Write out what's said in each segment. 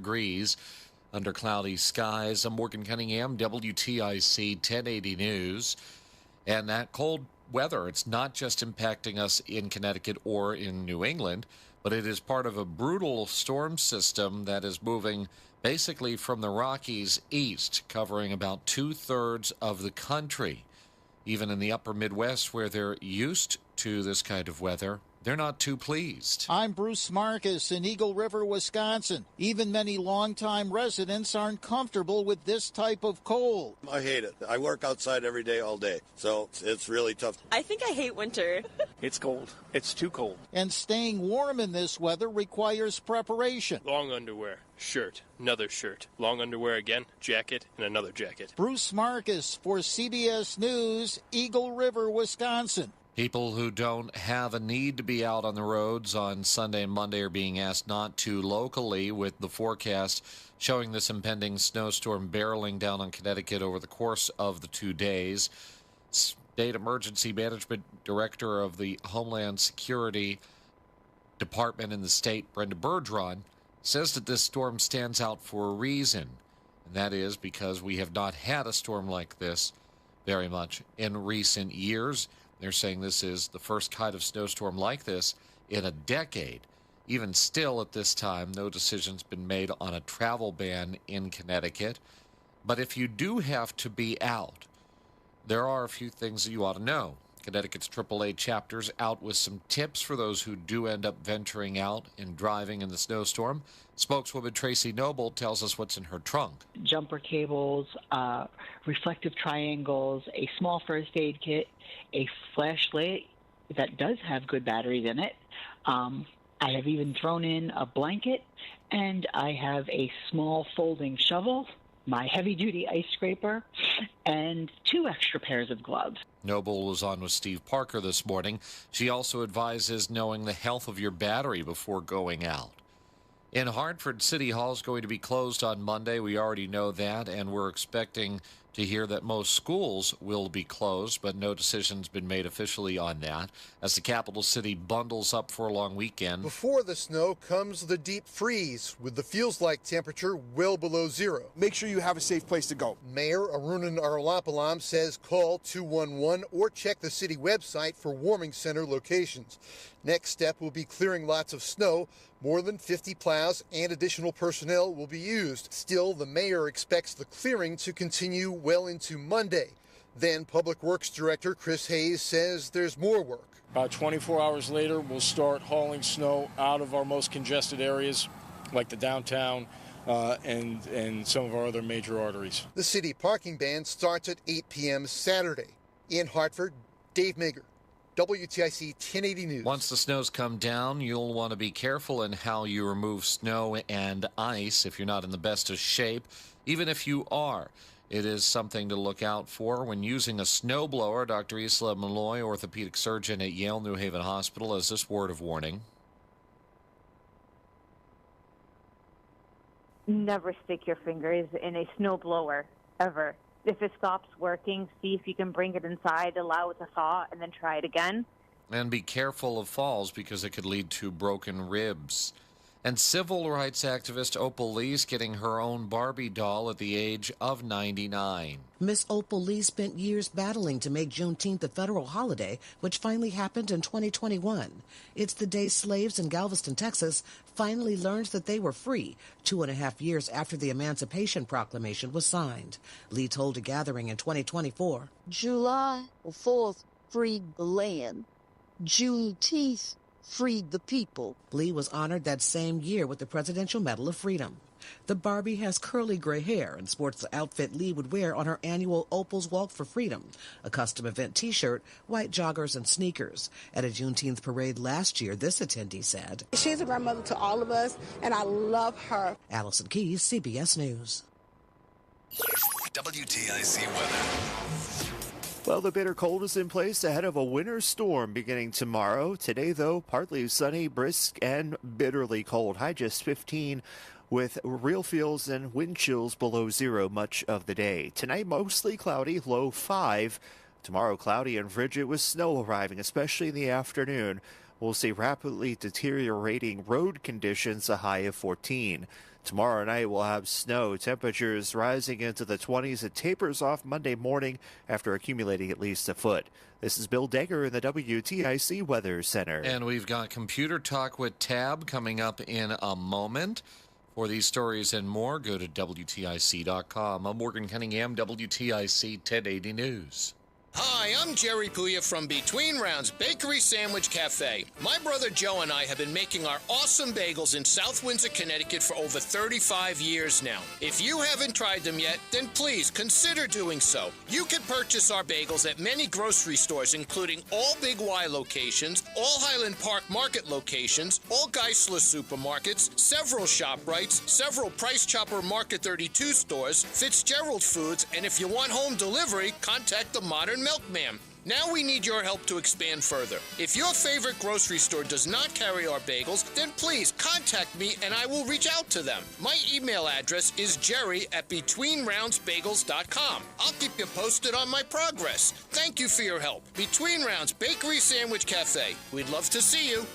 degrees under cloudy skies. I'm Morgan Cunningham, WTIC 1080 News. And that cold weather, it's not just impacting us in Connecticut or in New England, but it is part of a brutal storm system that is moving basically from the Rockies east, covering about 2/3 of the country. Even in the upper Midwest, where they're used to this kind of weather, they're not too pleased. I'm Bruce Marcus in Eagle River, Wisconsin. Even many longtime residents aren't comfortable with this type of cold. I hate it. I work outside every day, all day, so it's really tough. I think I hate winter. It's cold. It's too cold. And staying warm in this weather requires preparation. Long underwear, shirt, another shirt, long underwear again, jacket, and another jacket. Bruce Marcus for CBS News, Eagle River, Wisconsin. People who don't have a need to be out on the roads on Sunday and Monday are being asked not to locally, with the forecast showing this impending snowstorm barreling down on Connecticut over the course of the 2 days. State Emergency Management Director of the Homeland Security Department in the state, Brenda Bergeron, says that this storm stands out for a reason, and that is because we have not had a storm like this very much in recent years. They're saying this is the first kind of snowstorm like this in a decade. Even still, at this time, no decision's been made on a travel ban in Connecticut. But if you do have to be out, there are a few things that you ought to know. Connecticut's AAA chapter's out with some tips for those who do end up venturing out and driving in the snowstorm. Spokeswoman Tracy Noble tells us what's in her trunk. Jumper cables, reflective triangles, a small first aid kit, a flashlight that does have good batteries in it. I have even thrown in a blanket, and I have a small folding shovel, my heavy-duty ice scraper, and 2 extra pairs of gloves. Noble was on with Steve Parker this morning. She also advises knowing the health of your battery before going out. In Hartford, City Hall is going to be closed on Monday. We already know that, and we're expecting to hear that most schools will be closed, but no decision's been made officially on that as the capital city bundles up for a long weekend. Before the snow comes the deep freeze, with the feels-like temperature well below zero. Make sure you have a safe place to go. Mayor Arunan Arulapalam says call 211 or check the city website for warming center locations. Next step will be clearing lots of snow. More than 50 plows and additional personnel will be used. Still, the mayor expects the clearing to continue well into Monday. Then Public Works Director Chris Hayes says there's more work. About 24 hours later, we'll start hauling snow out of our most congested areas, like the downtown and some of our other major arteries. The city parking ban starts at 8 p.m. Saturday. In Hartford, Dave Mager, WTIC 1080 News. Once the snows come down, you'll want to be careful in how you remove snow and ice if you're not in the best of shape. Even if you are, it is something to look out for when using a snowblower. Dr. Isla Malloy, orthopedic surgeon at Yale New Haven Hospital, has this word of warning. Never stick your fingers in a snowblower, ever. If it stops working, see if you can bring it inside, allow it to thaw, and then try it again. And be careful of falls because it could lead to broken ribs. And civil rights activist Opal Lee's getting her own Barbie doll at the age of 99. Miss Opal Lee spent years battling to make Juneteenth a federal holiday, which finally happened in 2021. It's the day slaves in Galveston, Texas, finally learned that they were free, 2.5 years after the Emancipation Proclamation was signed. Lee told a gathering in 2024, July 4th freed the land. Juneteenth freed the people. Lee was honored that same year with the Presidential Medal of Freedom. The Barbie has curly gray hair and sports the outfit Lee would wear on her annual Opal's Walk for Freedom, a custom event T-shirt, white joggers, and sneakers. At a Juneteenth parade last year, this attendee said, She's a grandmother to all of us, and I love her. Allison Keyes, CBS News. WTIC weather. Well, the bitter cold is in place ahead of a winter storm beginning tomorrow. Today, though, partly sunny, brisk, and bitterly cold. High just 15 with real feels and wind chills below zero much of the day. Tonight, mostly cloudy, low 5. Tomorrow, cloudy and frigid with snow arriving, especially in the afternoon. We'll see rapidly deteriorating road conditions, a high of 14. Tomorrow night we'll have snow. Temperatures rising into the 20s. It tapers off Monday morning after accumulating at least a foot. This is Bill Degger in the WTIC Weather Center. And we've got Computer Talk with Tab coming up in a moment. For these stories and more, go to WTIC.com. I'm Morgan Cunningham, WTIC 1080 News. Hi, I'm Jerry Puya from Between Rounds Bakery Sandwich Cafe. My brother Joe and I have been making our awesome bagels in South Windsor, Connecticut for over 35 years now. If you haven't tried them yet, then please consider doing so. You can purchase our bagels at many grocery stores, including all Big Y locations, all Highland Park Market locations, all Geisler supermarkets, several ShopRites, several Price Chopper Market 32 stores, Fitzgerald Foods, and if you want home delivery, contact the Modern Milkman. Now we need your help to expand further. If your favorite grocery store does not carry our bagels, then please contact me and I will reach out to them. My email address is jerry@betweenroundsbagels.com. I'll keep you posted on my progress. Thank you for your help. Between Rounds Bakery Sandwich Cafe. We'd love to see you.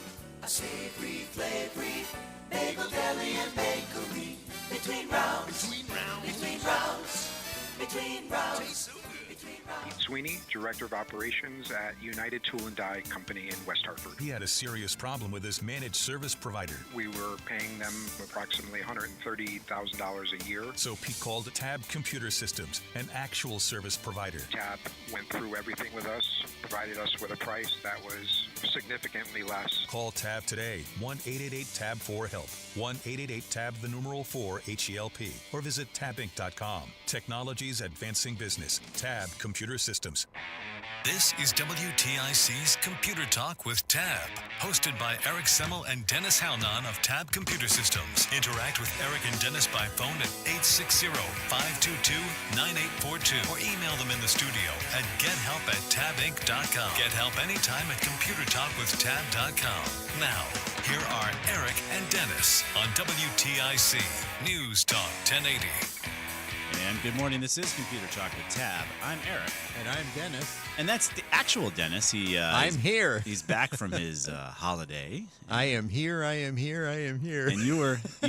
A savory, flavory, bagel deli and bakery. Between rounds. Between rounds. Between rounds. Between rounds. Tastes so good. Pete Sweeney, Director of Operations at United Tool and Die Company in West Hartford. He had a serious problem with his managed service provider. We were paying them approximately $130,000 a year. So Pete called Tab Computer Systems, an actual service provider. Tab went through everything with us, provided us with a price that was significantly less. Call Tab today, 1-888-TAB-4-HELP, 1-888-TAB-4-HELP, or visit tabinc.com. Technologies advancing business. Tab Computer Systems. This is WTIC's Computer Talk with Tab, hosted by Eric Semmel and Dennis Halnon of Tab Computer Systems. Interact with Eric and Dennis by phone at 860-522-9842 or email them in the studio at gethelp@tabinc.com. Get help anytime at computertalkwithtab.com. Now, here are Eric and Dennis on WTIC News Talk 1080. And good morning. This is Computer Talk with Tab. I'm Eric. And I'm Dennis. And that's the actual Dennis. I'm here. He's back from his holiday. I am here. I am here. I am here. And you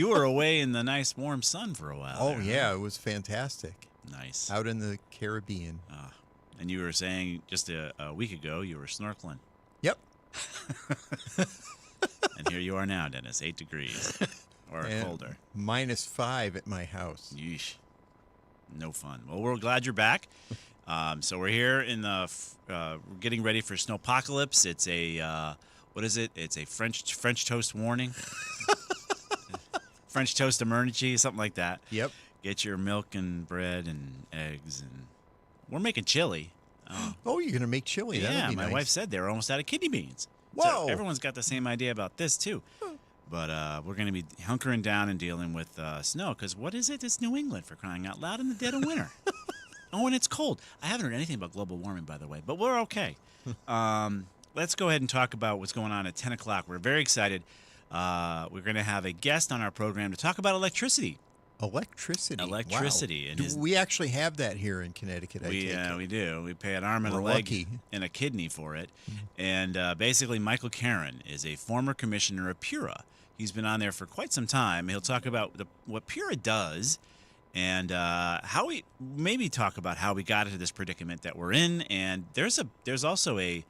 were away in the nice warm sun for a while. Oh, there, yeah. Huh? It was fantastic. Nice. Out in the Caribbean. And you were saying just a week ago you were snorkeling. Yep. And here you are now, Dennis. 8 degrees. Or and colder. -5 at my house. Yeesh. No fun. Well, we're glad you're back. So we're here in the getting ready for snowpocalypse. It's a what is it? It's a French toast warning. French toast emergency, something like that. Yep. Get your milk and bread and eggs, and we're making chili. Oh, you're gonna make chili? Yeah, That'd be my nice. wife said they were almost out of kidney beans. Whoa! So everyone's got the same idea about this too. But we're going to be hunkering down and dealing with snow, because what is it? It's New England, for crying out loud, in the dead of winter. Oh, and it's cold. I haven't heard anything about global warming, by the way, but we're okay. Let's go ahead and talk about what's going on at 10 o'clock. We're very excited. We're going to have a guest on our program to talk about electricity. Electricity. Wow. And we actually have that here in Connecticut. We do. We pay an arm and a leg and a kidney for it. And basically, Michael Caron is a former commissioner of PURA. He's been on there for quite some time. He'll talk about what PURA does and how we maybe talk about how we got into this predicament that we're in. And there's also a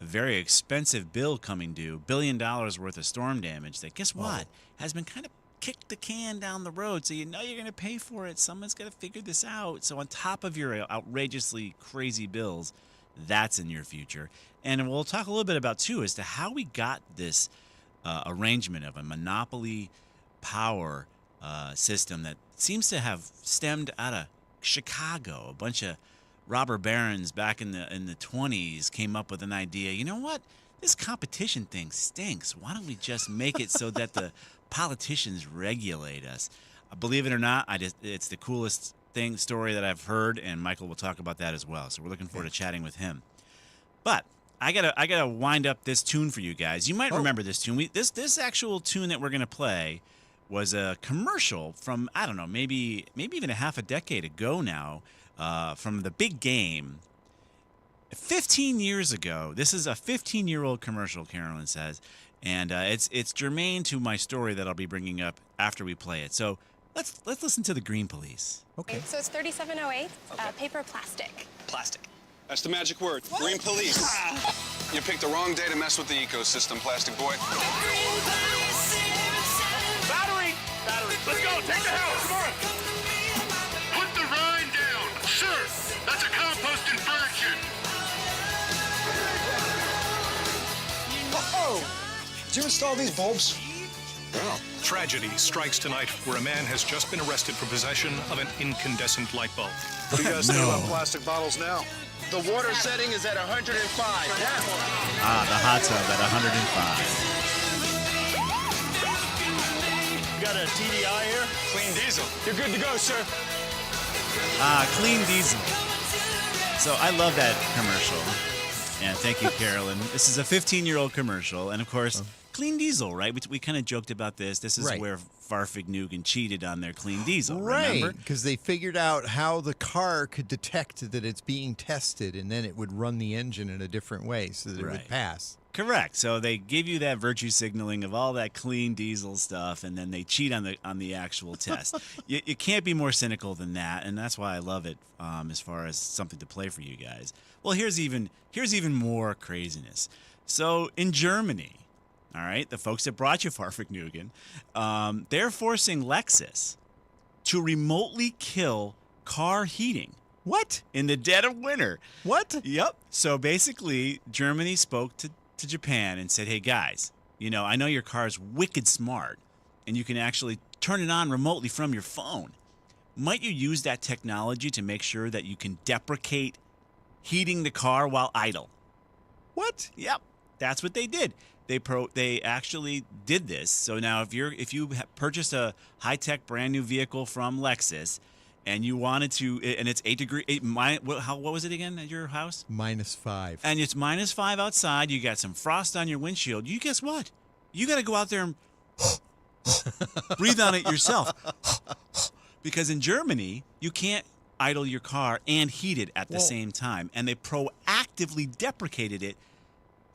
very expensive bill coming due, $1 billion worth of storm damage that, guess what, has been kind of kicked the can down the road. So you know you're going to pay for it. Someone's got to figure this out. So on top of your outrageously crazy bills, that's in your future. And we'll talk a little bit about, too, as to how we got this arrangement of a monopoly power system that seems to have stemmed out of Chicago. A bunch of robber barons back in the 20s came up with an idea. You know what? This competition thing stinks. Why don't we just make it so that the politicians regulate us? Believe it or not, it's the coolest story that I've heard, and Michael will talk about that as well. So we're looking forward to chatting with him. But I gotta wind up this tune for you guys. You might remember this tune. This actual tune that we're gonna play was a commercial from, I don't know, maybe even a half a decade ago now, from the big game. 15 years ago. This is a 15-year-old commercial, Carolyn says, And it's germane to my story that I'll be bringing up after we play it. So let's listen to the Green Police. Okay. So it's 3708, paper plastic. Plastic. That's the magic word. Green Police. You picked the wrong day to mess with the ecosystem, Plastic Boy. Battery! Let's go! Take the house! Come on! Put the rind down! Sir, that's a compost infraction! Oh! Did you install these bulbs? Well, Tragedy strikes tonight where a man has just been arrested for possession of an incandescent light bulb. What do you guys think about plastic bottles now? The water setting is at 105. Yeah. The hot tub at 105. You got a TDI here? Clean diesel. You're good to go, sir. Clean diesel. So I love that commercial. And thank you, Carolyn. This is a 15-year-old commercial. And, of course, clean diesel, right? We kind of joked about this. This is where Farfignugan cheated on their clean diesel, remember? Right, because they figured out how the car could detect that it's being tested, and then it would run the engine in a different way so that it would pass. Correct. So they give you that virtue signaling of all that clean diesel stuff, and then they cheat on the actual test. You can't be more cynical than that, and that's why I love it as far as something to play for you guys. Well, here's even more craziness. So in Germany, all right, the folks that brought you Farfignugan, they're forcing Lexus to remotely kill car heating. What? In the dead of winter. What? Yep. So basically, Germany spoke to Japan and said, hey, guys, I know your car's wicked smart, and you can actually turn it on remotely from your phone. Might you use that technology to make sure that you can deprecate heating the car while idle? What? Yep. That's what they did. They actually did this. So now if you purchased a high-tech brand new vehicle from Lexus and you wanted to, and it's 8 degrees, what was it again at your house? -5. And it's -5 outside. You got some frost on your windshield. You guess what? You got to go out there and breathe on it yourself. Because in Germany, you can't idle your car and heat it at the same time. And they proactively deprecated it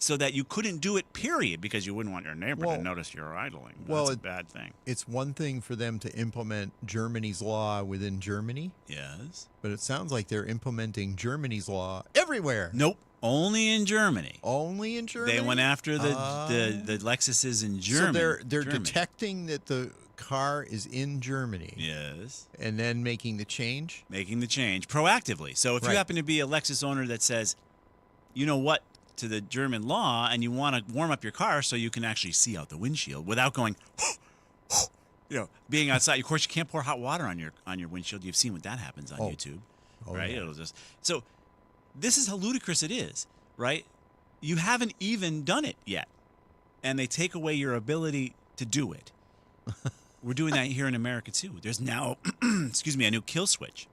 so that you couldn't do it, period, because you wouldn't want your neighbor to notice you're idling. That's a bad thing. It's one thing for them to implement Germany's law within Germany. Yes. But it sounds like they're implementing Germany's law everywhere. Nope. Only in Germany. Only in Germany? They went after the Lexuses in Germany. So they're detecting that the car is in Germany. Yes. And then making the change? Making the change proactively. So if you happen to be a Lexus owner that says, you know what, to the German law, and you want to warm up your car so you can actually see out the windshield without going, being outside. Of course, you can't pour hot water on your windshield. You've seen what that happens on YouTube, right? Yeah. It'll just this is how ludicrous it is, right? You haven't even done it yet, and they take away your ability to do it. We're doing that here in America too. There's now, a new kill switch.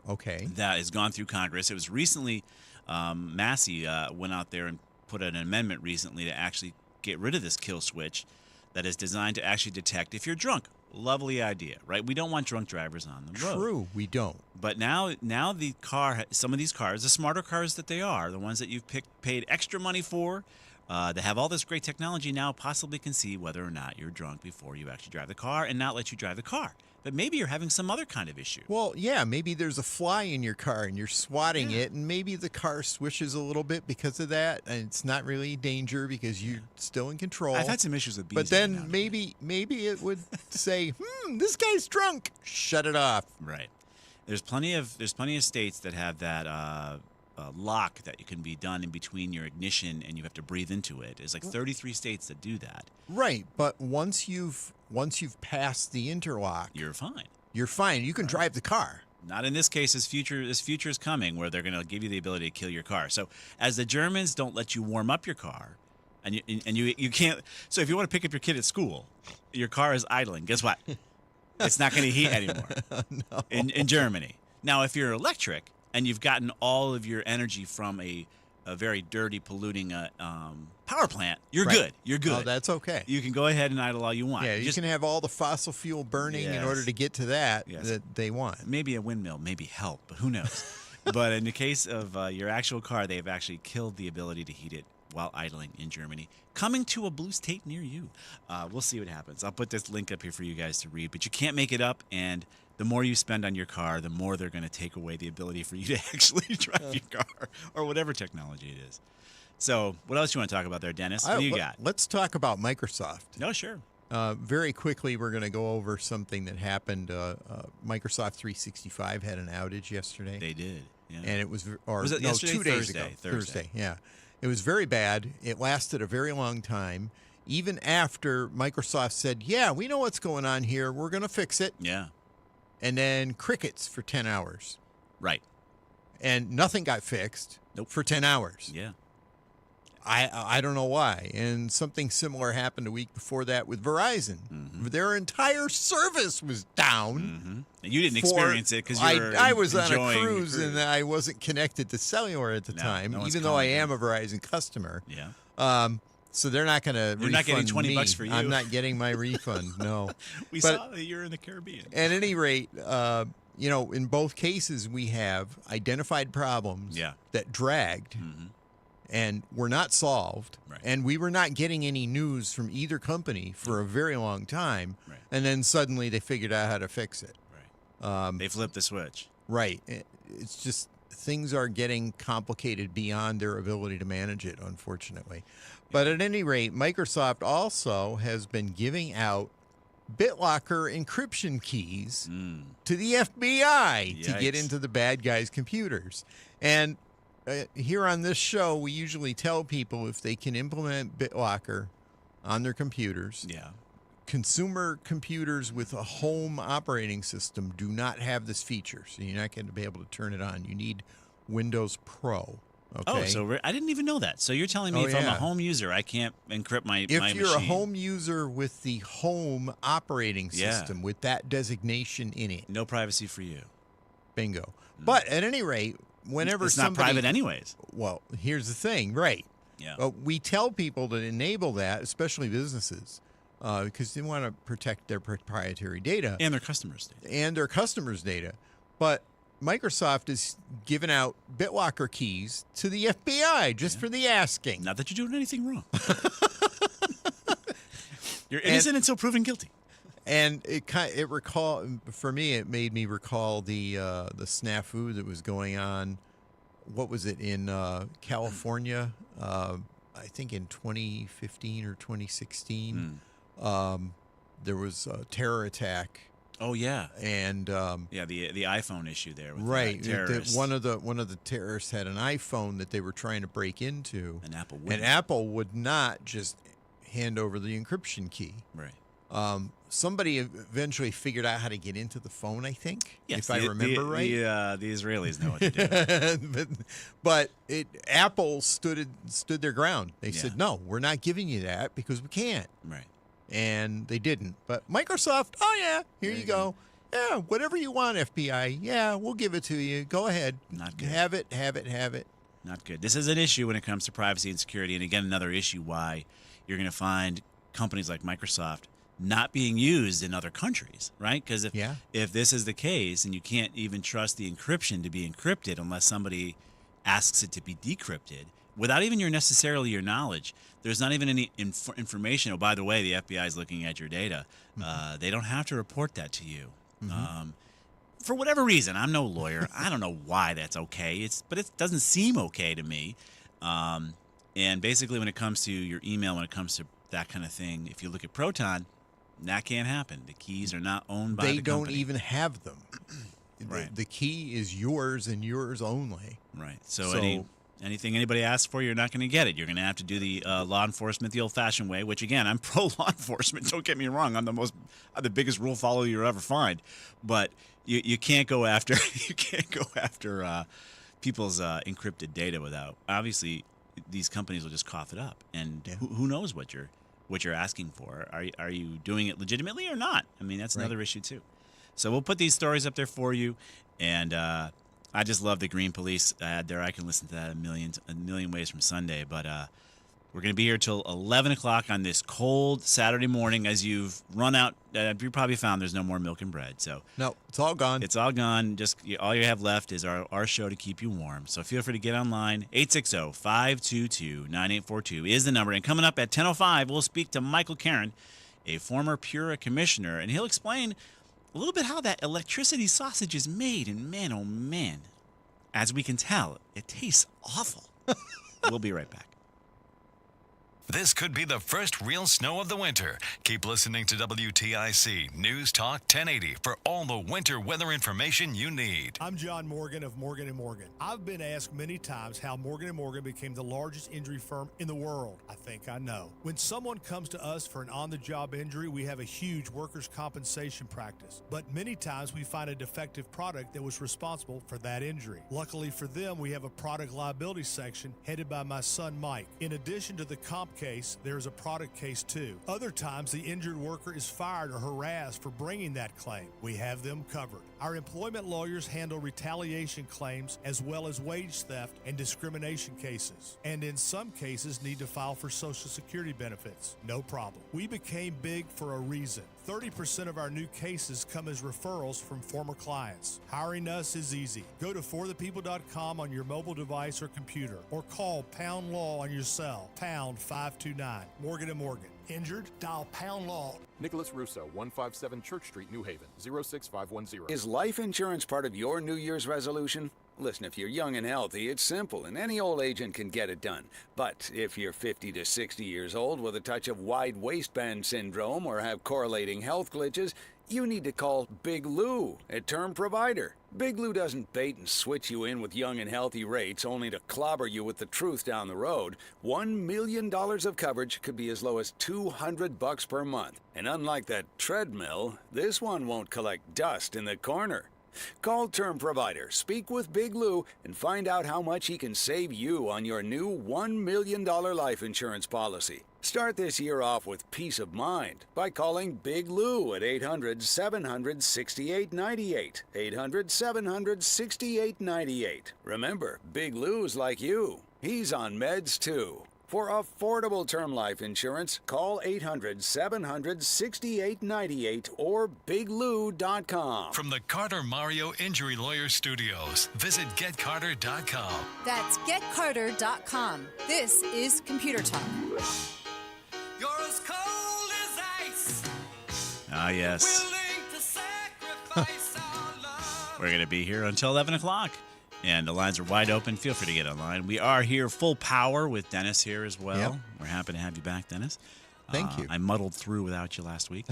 Okay. That has gone through Congress. It was recently. Massey went out there and put an amendment recently to actually get rid of this kill switch that is designed to actually detect if you're drunk. Lovely idea, right? We don't want drunk drivers on the road. True, we don't. But now the car, some of these cars, the smarter cars that they are, the ones that you've paid extra money for, they have all this great technology now, possibly can see whether or not you're drunk before you actually drive the car and not let you drive the car. But maybe you're having some other kind of issue. Well, yeah, maybe there's a fly in your car and you're swatting it, and maybe the car swishes a little bit because of that, and it's not really danger because you're still in control. I've had some issues with bees. But then maybe it would say, this guy's drunk. Shut it off. Right. There's plenty of states that have that lock that can be done in between your ignition and you have to breathe into it. There's like 33 states that do that. Right, but once you've passed the interlock, you're fine. You're fine. You can drive the car. Not in this case. This future is coming where they're going to give you the ability to kill your car. So as the Germans don't let you warm up your car, and you can't. So if you want to pick up your kid at school, your car is idling. Guess what? It's not going to heat anymore. No. In Germany. Now, if you're electric and you've gotten all of your energy from a very dirty, polluting power plant, you're good. You're good. Oh, that's okay. You can go ahead and idle all you want. Yeah, you can have all the fossil fuel burning in order to get to that they want. Maybe a windmill, maybe help, but who knows? But in the case of your actual car, they've actually killed the ability to heat it while idling in Germany, coming to a blue state near you. We'll see what happens. I'll put this link up here for you guys to read, but you can't make it up, and the more you spend on your car, the more they're going to take away the ability for you to actually drive your car or whatever technology it is. So what else you want to talk about there, Dennis? What do you got? Let's talk about Microsoft. No, sure. Very quickly, we're going to go over something that happened. Microsoft 365 had an outage yesterday. They did, yeah. And it was, Was it yesterday? 2 days ago. Thursday, yeah. It was very bad. It lasted a very long time. Even after Microsoft said, yeah, we know what's going on here. We're going to fix it. Yeah. And then crickets for 10 hours. Right. And nothing got fixed for 10 hours. Yeah. I don't know why. And something similar happened a week before that with Verizon. Mm-hmm. Their entire service was down. Mm-hmm. And you didn't experience it because you were I was on a enjoying cruise and I wasn't connected to cellular at the time, even though I am a Verizon customer. Yeah. So they're not going to refund me. You're not getting $20 for you. I'm not getting my refund, no. We saw that you're in the Caribbean. At any rate, in both cases, we have identified problems that dragged and were not solved. Right. And we were not getting any news from either company for a very long time. Right. And then suddenly they figured out how to fix it. Right. They flipped the switch. Right. It's just things are getting complicated beyond their ability to manage it, unfortunately. But at any rate, Microsoft also has been giving out BitLocker encryption keys to the FBI to get into the bad guys' computers. And here on this show, we usually tell people if they can implement BitLocker on their computers. Yeah. Consumer computers with a home operating system do not have this feature, so you're not going to be able to turn it on. You need Windows Pro. Okay. Oh, so I didn't even know that. So you're telling me if I'm a home user, I can't encrypt my machine? If you're a home user with the home operating system with that designation in it. No privacy for you. Bingo. But at any rate, whenever it's not private anyways. Well, here's the thing, right? Yeah. We tell people to enable that, especially businesses, because they want to protect their proprietary data. And their customers' data. But Microsoft is giving out BitLocker keys to the FBI just for the asking. Not that you're doing anything wrong. You're innocent until proven guilty. And it made me recall the snafu that was going on. What was it in California? I think in 2015 or 2016. There was a terror attack. Oh yeah, and the iPhone issue there. With right, one of the terrorists had an iPhone that they were trying to break into, and Apple would not just hand over the encryption key. Right. Somebody eventually figured out how to get into the phone, I think, if I remember right. The Israelis know what to do. but Apple stood their ground. They said, no, we're not giving you that because we can't. Right. And they didn't. But Microsoft, oh, yeah, here you go. Yeah, whatever you want, FBI. Yeah, we'll give it to you. Go ahead. Not good. Have it. Not good. This is an issue when it comes to privacy and security. And again, another issue why you're going to find companies like Microsoft not being used in other countries, right? Because if this is the case and you can't even trust the encryption to be encrypted unless somebody asks it to be decrypted, without even your knowledge, there's not even any information. Oh, by the way, the FBI is looking at your data. They don't have to report that to you. For whatever reason, I'm no lawyer. I don't know why that's okay. But it doesn't seem okay to me. And basically, when it comes to your email, when it comes to that kind of thing, if you look at Proton, that can't happen. The keys are not owned by the company. They don't even have them. Right. The key is yours and yours only. Right. So anything anybody asks for, you're not going to get it. You're going to have to do the law enforcement the old-fashioned way, which, again, I'm pro-law enforcement. Don't get me wrong. I'm the biggest rule follower you'll ever find. But you can't go after people's encrypted data without. Obviously, these companies will just cough it up. And who knows what you're asking for? Are you doing it legitimately or not? I mean, that's another issue, too. So we'll put these stories up there for you. And I just love the Green Police ad there. I can listen to that a million ways from Sunday. But We're going to be here till 11 o'clock on this cold Saturday morning as you've run out. You probably found there's no more milk and bread. So no, it's all gone. It's all gone. Just all you have left is our show to keep you warm. So feel free to get online. 860-522-9842 is the number. And coming up at 10:05, we'll speak to Michael Caron, a former Pura commissioner, and he'll explain a little bit how that electricity sausage is made. And man, oh man, as we can tell, it tastes awful. We'll be right back. This could be the first real snow of the winter. Keep listening to WTIC News Talk 1080 for all the winter weather information you need. I'm John Morgan of Morgan & Morgan. I've been asked many times how Morgan & Morgan became the largest injury firm in the world. I think I know. When someone comes to us for an on-the-job injury, we have a huge workers' compensation practice. But many times we find a defective product that was responsible for that injury. Luckily for them, we have a product liability section headed by my son Mike. In addition to the comp case, there's a product case too. Other times, the injured worker is fired or harassed for bringing that claim. We have them covered. Our employment lawyers handle retaliation claims as well as wage theft and discrimination cases. And in some cases, need to file for Social Security benefits. No problem. We became big for a reason. 30% of our new cases come as referrals from former clients. Hiring us is easy. Go to forthepeople.com on your mobile device or computer, or call Pound Law on your cell, pound 529. Morgan & Morgan. Injured? Dial Pound Law. Nicholas Russo, 157 Church Street, New Haven, 06510. Is life insurance part of your New Year's resolution? Listen, if you're young and healthy, it's simple, and any old agent can get it done. But if you're 50 to 60 years old with a touch of wide waistband syndrome or have correlating health glitches, you need to call Big Lou, a term provider. Big Lou doesn't bait and switch you in with young and healthy rates only to clobber you with the truth down the road. $1 million of coverage could be as low as $200 per month. And unlike that treadmill, this one won't collect dust in the corner. Call Term Provider, speak with Big Lou, and find out how much he can save you on your new $1 million life insurance policy. Start this year off with peace of mind by calling Big Lou at 800-700-6898. 800-700-6898. Remember, Big Lou's like you. He's on meds too. For affordable term life insurance, call 800-700-6898 or biglou.com. From the Carter Mario Injury Lawyer Studios, visit getcarter.com. That's getcarter.com. This is Computer Talk. You're as cold as ice. Ah, yes. We're going to be here until 11 o'clock. And the lines are wide open. Feel free to get online. We are here full power with Dennis here as well. Yep. We're happy to have you back, Dennis. Thank you. I muddled through without you last week.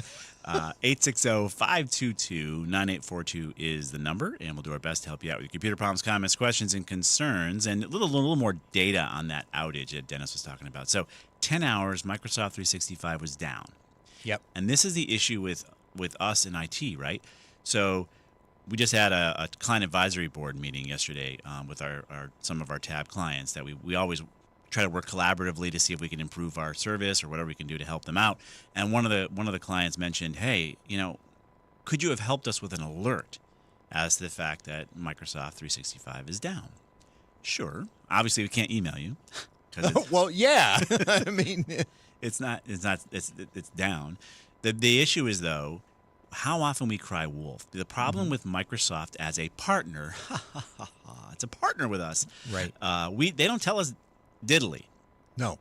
860-522-9842 is the number, and we'll do our best to help you out with your computer problems, comments, questions, and concerns, and a little more data on that outage that Dennis was talking about. So 10 hours, Microsoft 365 was down. Yep. And this is the issue with us in IT, right? So we just had a client advisory board meeting yesterday with some of our tab clients that we always try to work collaboratively to see if we can improve our service or whatever we can do to help them out. And one of the clients mentioned, hey, could you have helped us with an alert as to the fact that Microsoft 365 is down? Sure. Obviously, we can't email you. Well, yeah. I mean, it's down. The issue is, though, how often we cry wolf. The problem with Microsoft as a partner, it's a partner with us. Right. They don't tell us diddly. No.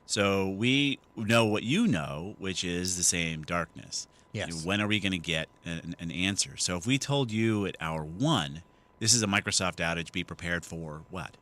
So we know what you know, which is the same darkness. Yes. When are we going to get an answer? So if we told you at hour 1, this is a Microsoft outage, be prepared for what?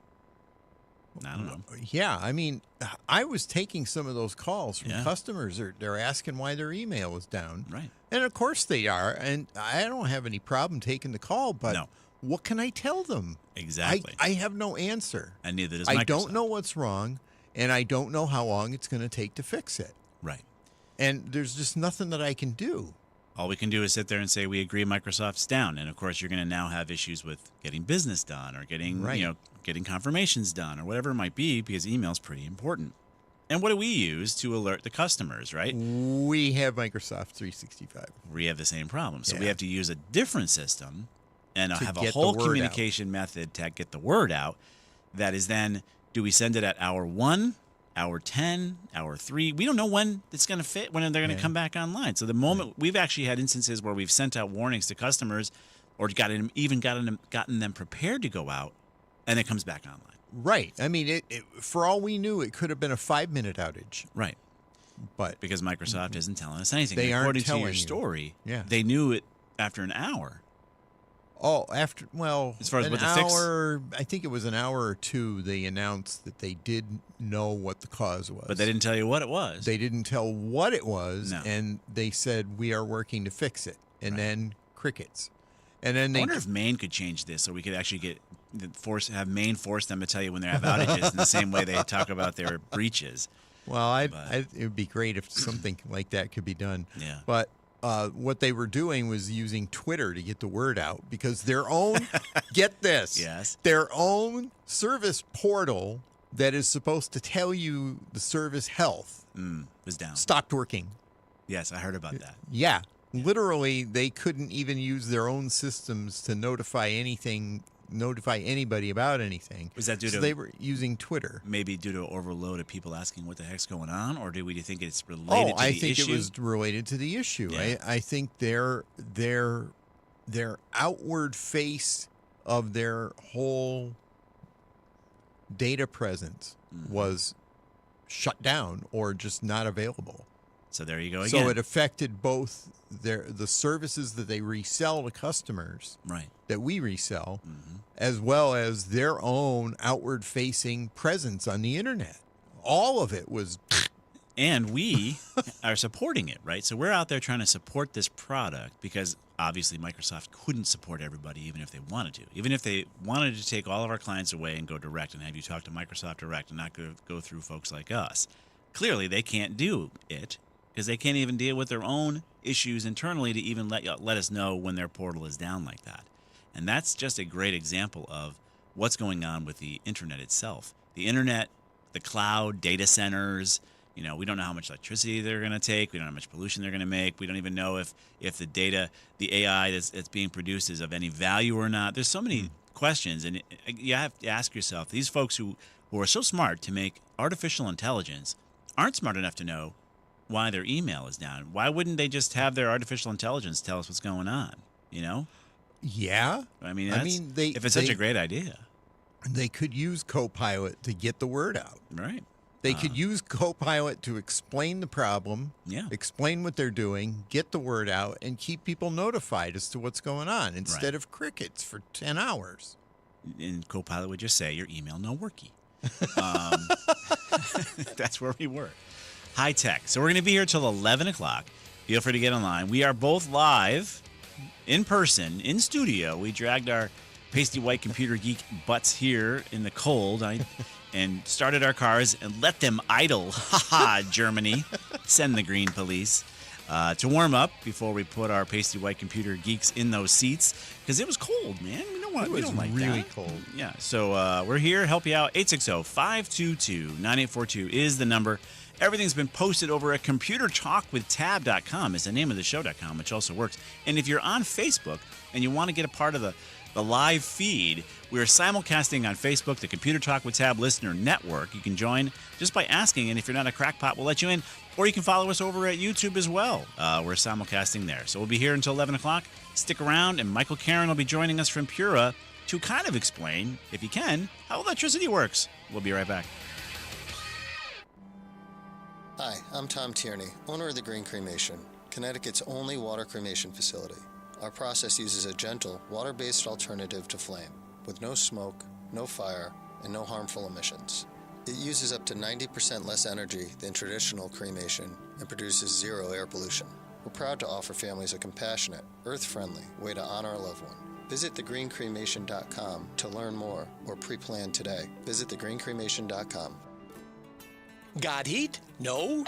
I don't know. Yeah, I mean, I was taking some of those calls from customers. They're asking why their email was down. Right. And of course they are. And I don't have any problem taking the call, but what can I tell them? Exactly. I have no answer. And neither does Microsoft. I don't know what's wrong, and I don't know how long it's going to take to fix it. Right. And there's just nothing that I can do. All we can do is sit there and say we agree Microsoft's down. And, of course, you're going to now have issues with getting business done or getting, getting confirmations done or whatever it might be, because email's pretty important. And what do we use to alert the customers, right? We have Microsoft 365. We have the same problem. So we have to use a different system and have a get whole the word communication method to get the word out. That is then, do we send it at hour 1 hour 10, hour 3. We don't know when it's going to fit, when they're going to come back online. So the moment we've actually had instances where we've sent out warnings to customers or gotten them prepared to go out, and it comes back online. Right. I mean, for all we knew, it could have been a 5-minute outage. Right. But because Microsoft isn't telling us anything. They aren't According to telling your you. story, Yeah. they knew it after an hour. Oh, as far as an what the hour, I think it was an hour or two, they announced that they did know what the cause was. But they didn't tell you what it was. They didn't tell what it was, No. and they said, we are working to fix it. And then crickets. And then I wonder if Maine could change this so we could actually have Maine force them to tell you when they have outages in the same way they talk about their breaches. Well, it would be great if something like that could be done. Yeah. But what they were doing was using Twitter to get the word out because their own, get this, yes, their own service portal that is supposed to tell you the service health was down. Stopped working. Yes, I heard about that. Yeah. Literally, they couldn't even use their own systems to notify anybody about anything. Was that due to they were using Twitter? Maybe due to overload of people asking what the heck's going on, or do we think it's related to the issue? I think it was related to the issue. Yeah. I think their outward face of their whole data presence was shut down or just not available. So there you go again. So it affected both the services that they resell to customers, right, that we resell, as well as their own outward-facing presence on the internet. All of it was... And we are supporting it, right? So we're out there trying to support this product because obviously Microsoft couldn't support everybody even if they wanted to. Even if they wanted to take all of our clients away and go direct and have you talk to Microsoft direct and not go through folks like us. Clearly, they can't do it because they can't even deal with their own issues internally to even let us know when their portal is down like that. And that's just a great example of what's going on with the internet itself. The internet, the cloud, data centers, we don't know how much electricity they're going to take. We don't know how much pollution they're going to make. We don't even know if the data, the AI that's being produced is of any value or not. There's so many questions, and you have to ask yourself, these folks who are so smart to make artificial intelligence aren't smart enough to know why their email is down. Why wouldn't they just have their artificial intelligence tell us what's going on, Yeah. If it's such a great idea. They could use Copilot to get the word out. Right. They could use Copilot to explain the problem, Yeah. explain what they're doing, get the word out, and keep people notified as to what's going on instead of crickets for 10 hours. And Copilot would just say, your email no worky. That's where we were. High tech. So we're going to be here till 11 o'clock. Feel free to get online. We are both live in person, in studio. We dragged our pasty white computer geek butts here in the cold and started our cars and let them idle. Ha-ha, Germany. Send the green police. To warm up before we put our pasty white computer geeks in those seats because it was cold, man. We don't like really that. cold. Yeah, so we're here, help you out. 860-522-9842 is the number. Everything's been posted over at computertalkwithtab.com. It's the name of the show.com, which also works. And if you're on Facebook and you want to get a part of the live feed, we are simulcasting on Facebook, the Computer Talk with Tab Listener Network. You can join just by asking, and if you're not a crackpot, we'll let you in. Or you can follow us over at YouTube as well. We're simulcasting there. So we'll be here until 11 o'clock. Stick around, and Michael Karen will be joining us from Pura to kind of explain, if he can, how electricity works. We'll be right back. Hi, I'm Tom Tierney, owner of the Green Cremation, Connecticut's only water cremation facility. Our process uses a gentle, water-based alternative to flame, with no smoke, no fire, and no harmful emissions. It uses up to 90% less energy than traditional cremation and produces zero air pollution. We're proud to offer families a compassionate, earth-friendly way to honor a loved one. Visit thegreencremation.com to learn more or pre-plan today. Visit thegreencremation.com. Got heat? No?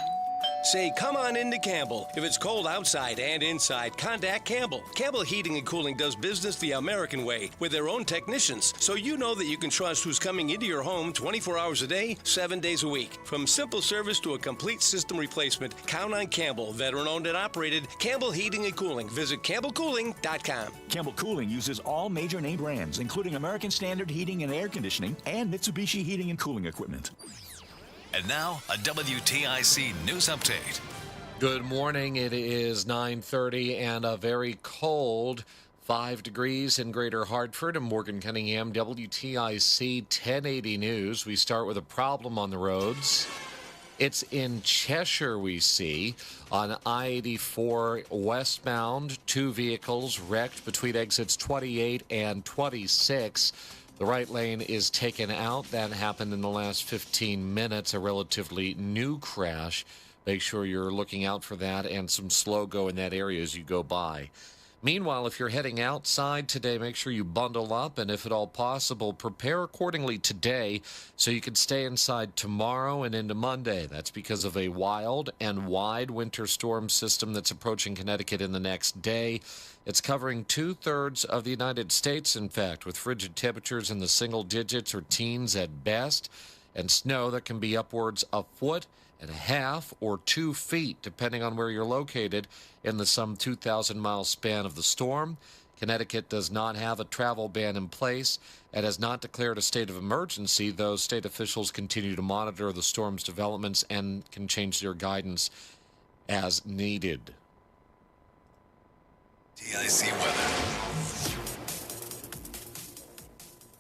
Say, come on into Campbell. If it's cold outside and inside, contact Campbell. Campbell Heating and Cooling does business the American way with their own technicians, so you know that you can trust who's coming into your home 24 hours a day, 7 days a week. From simple service to a complete system replacement, count on Campbell, veteran-owned and operated. Campbell Heating and Cooling. Visit CampbellCooling.com. Campbell Cooling uses all major name brands, including American Standard Heating and Air Conditioning and Mitsubishi Heating and Cooling Equipment. And now, a WTIC news update. Good morning. It is 9:30 and a very cold 5 degrees in Greater Hartford. I'm Morgan Cunningham, WTIC 1080 News. We start with a problem on the roads. It's in Cheshire, we see, on I-84 westbound. 2 vehicles wrecked between exits 28 and 26. The right lane is taken out. That happened in the last 15 minutes, a relatively new crash. Make sure you're looking out for that and some slow go in that area as you go by. Meanwhile, if you're heading outside today, make sure you bundle up and, if at all possible, prepare accordingly today so you can stay inside tomorrow and into Monday. That's because of a wild and wide winter storm system that's approaching Connecticut in the next day. It's covering 2/3 of the United States, in fact, with frigid temperatures in the single digits or teens at best, and snow that can be upwards a foot and a half or 2 feet, depending on where you're located in the some 2,000-mile span of the storm. Connecticut does not have a travel ban in place and has not declared a state of emergency, though state officials continue to monitor the storm's developments and can change their guidance as needed. TIC weather.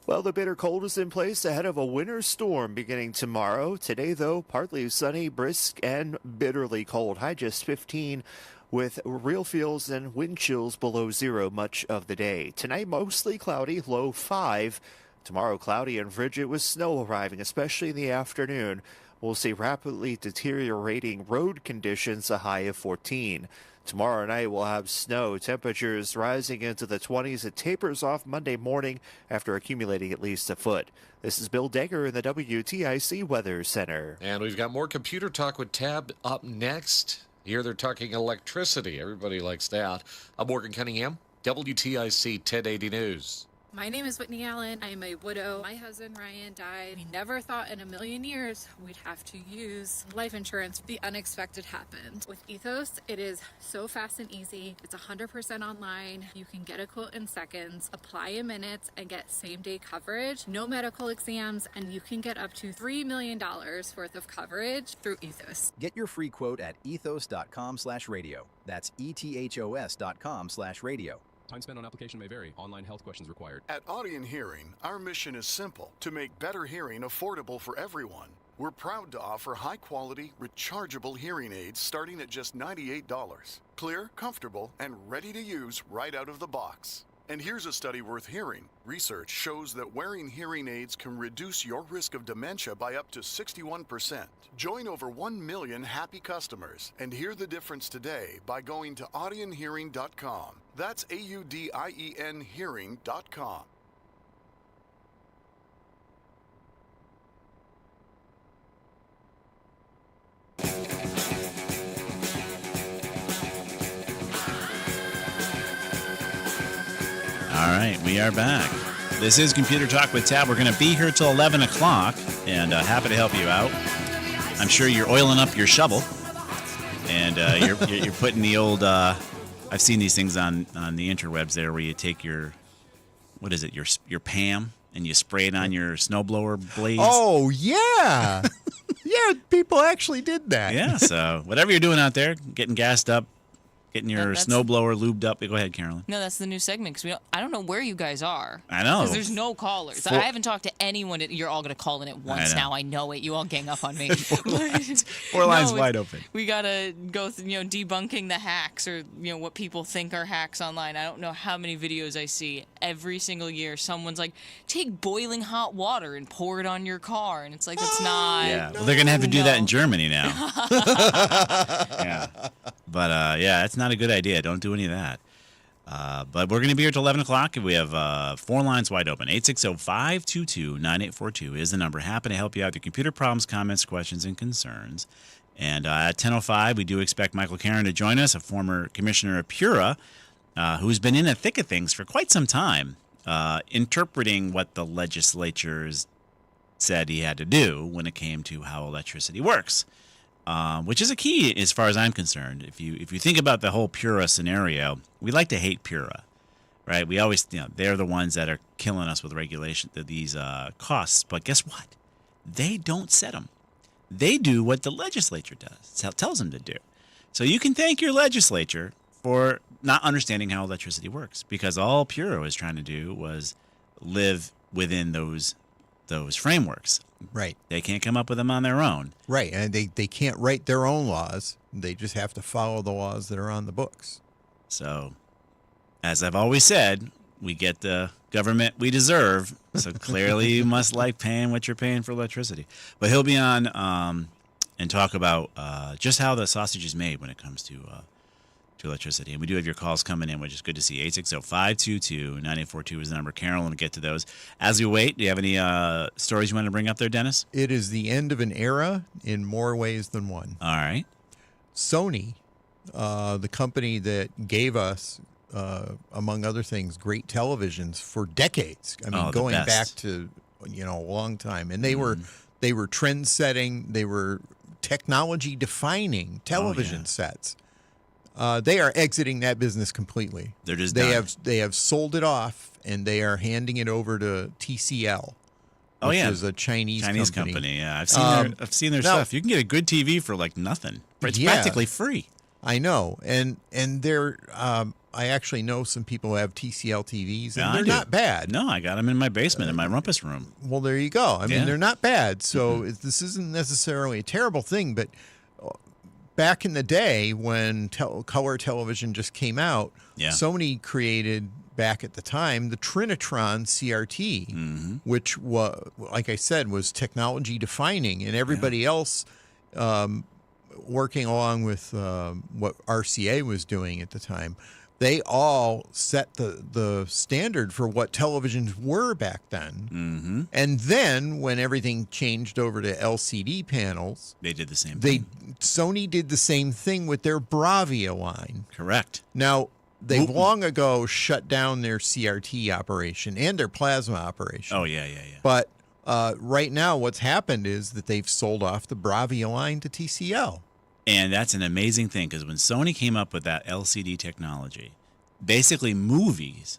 Well, the bitter cold is in place ahead of a winter storm beginning tomorrow. Today, though, partly sunny, brisk, and bitterly cold. High just 15 with real feels and wind chills below 0 much of the day. Tonight, mostly cloudy, low 5. Tomorrow, cloudy and frigid with snow arriving, especially in the afternoon. We'll see rapidly deteriorating road conditions, a high of 14. Tomorrow night we'll have snow, temperatures rising into the 20s. It tapers off Monday morning after accumulating at least a foot. This is Bill Denger in the WTIC Weather Center. And we've got more computer talk with Tab up next. Here they're talking electricity. Everybody likes that. I'm Morgan Cunningham, WTIC 1080 News. My name is Whitney Allen. I am a widow. My husband, Ryan, died. We never thought in a million years we'd have to use life insurance. The unexpected happened. With Ethos, it is so fast and easy. It's 100% online. You can get a quote in seconds, apply in minutes, and get same-day coverage. No medical exams, and you can get up to $3 million worth of coverage through Ethos. Get your free quote at ethos.com/radio. That's ethos.com/radio. Time spent on application may vary. Online health questions required. At Audion Hearing, our mission is simple: to make better hearing affordable for everyone. We're proud to offer high-quality, rechargeable hearing aids starting at just $98. Clear, comfortable, and ready to use right out of the box. And here's a study worth hearing. Research shows that wearing hearing aids can reduce your risk of dementia by up to 61%. Join over 1 million happy customers and hear the difference today by going to audionhearing.com. That's AUDIEN hearing.com. All right, we are back. This is Computer Talk with Tab. We're going to be here till 11 o'clock, and happy to help you out. I'm sure you're oiling up your shovel, and you're putting the old. I've seen these things on the interwebs there, where you take your, what is it, your Pam, and you spray it on your snowblower blades. Oh yeah, yeah. People actually did that. Yeah. So whatever you're doing out there, getting gassed up, getting your snowblower lubed up. Go ahead, Carolyn. No, that's the new segment, because I don't know where you guys are. I know. Because there's no callers. I haven't talked to anyone. You're all going to call in at once now. I know it. You all gang up on me. Four lines wide open. We got to go through, debunking the hacks, or, what people think are hacks online. I don't know how many videos I see every single year. Someone's like, take boiling hot water and pour it on your car. And it's like, that's not. Yeah. Well, they're going to have to do that in Germany now. Yeah. But, yeah, it's not a good idea. Don't do any of that. But we're going to be here till 11 o'clock. We have 4 lines wide open. 860-522-9842 is the number. Happy to help you out with your computer problems, comments, questions, and concerns. And at 10:05, we do expect Michael Caron to join us, a former commissioner of PURA, who's been in the thick of things for quite some time, interpreting what the legislatures said he had to do when it came to how electricity works. Which is a key as far as I'm concerned. If you think about the whole PURA scenario, we like to hate PURA, right? We always, they're the ones that are killing us with regulation, these costs. But guess what? They don't set them. They do what the legislature tells them to do. So you can thank your legislature for not understanding how electricity works, because all Puro is trying to do was live within those frameworks. Right. They can't come up with them on their own. Right, and they can't write their own laws. They just have to follow the laws that are on the books. So, as I've always said, we get the government we deserve. So clearly you must like paying what you're paying for electricity. But he'll be on and talk about just how the sausage is made when it comes to electricity. And we do have your calls coming in, which is good to see. 860-522-9842 is the number. Carol will get to those. As we wait, do you have any stories you want to bring up there, Dennis? It is the end of an era in more ways than one. All right. Sony, the company that gave us, among other things, great televisions for decades. I mean, going back to a long time, and they were trend setting. They were technology defining television sets. They are exiting that business completely. They're just they done. have sold it off, and they are handing it over to TCL. Which is a Chinese company. Yeah, I've seen their stuff. You can get a good TV for like nothing. It's practically free. I know, and they're. I actually know some people who have TCL TVs, and they're not bad. No, I got them in my basement in my rumpus room. Well, there you go. I mean, they're not bad. So this isn't necessarily a terrible thing, but back in the day when color television just came out, Sony created, back at the time, the Trinitron CRT, which, like I said, was technology defining, and everybody else working along with what RCA was doing at the time, they all set the standard for what televisions were back then. And then when everything changed over to LCD panels, they did the same thing. Sony did the same thing with their Bravia line. Correct. Now, they've long ago shut down their CRT operation and their plasma operation. Oh, yeah. But right now what's happened is that they've sold off the Bravia line to TCL. And that's an amazing thing, because when Sony came up with that LCD technology, basically movies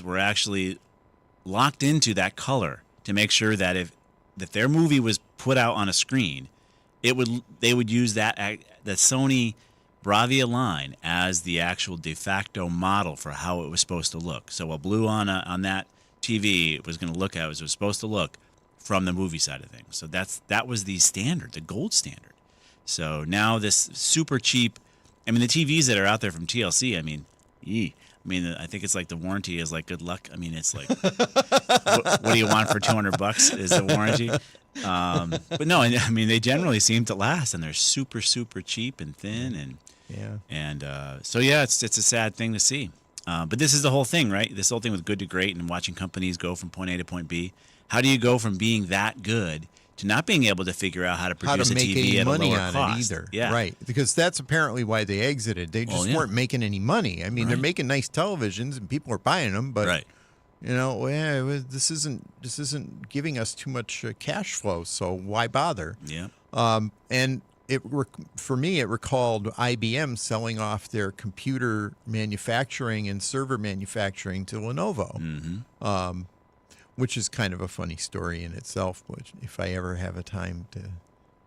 were actually locked into that color to make sure that if their movie was put out on a screen, they would use the Sony Bravia line as the actual de facto model for how it was supposed to look. So a blue on that TV was going to look as it was supposed to look from the movie side of things. So that was the standard, the gold standard. So now this super cheap, I mean, the TVs that are out there from TLC, I mean, I think it's like the warranty is like good luck. I mean, it's like, what do you want for $200 is the warranty? But no, I mean, they generally seem to last, and they're super, super cheap and thin. So it's a sad thing to see. But this is the whole thing, right? This whole thing with good to great and watching companies go from point A to point B. How do you go from being that good to not being able to figure out how to produce a TV at a lower cost? Either. Yeah. Right. Because that's apparently why they exited. They just weren't making any money. I mean, they're making nice televisions and people are buying them, but this isn't giving us too much cash flow, so why bother? Yeah. And for me, it recalled IBM selling off their computer manufacturing and server manufacturing to Lenovo. Which is kind of a funny story in itself, which if I ever have a time to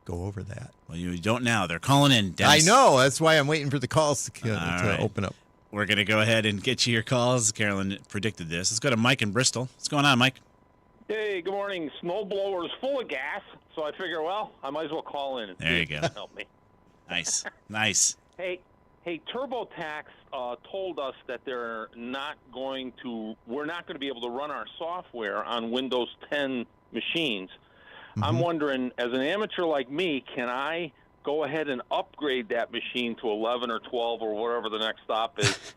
go over that. Well, you don't now. They're calling in, Dennis. I know. That's why I'm waiting for the calls to open up. We're going to go ahead and get you your calls. Carolyn predicted this. Let's go to Mike in Bristol. What's going on, Mike? Hey, good morning. Snowblower's full of gas, so I figure, I might as well call in and there you go. Help me. Nice. Hey, TurboTax told us that we're not going to be able to run our software on Windows 10 machines. I'm wondering, as an amateur like me, can I go ahead and upgrade that machine to 11 or 12 or whatever the next stop is,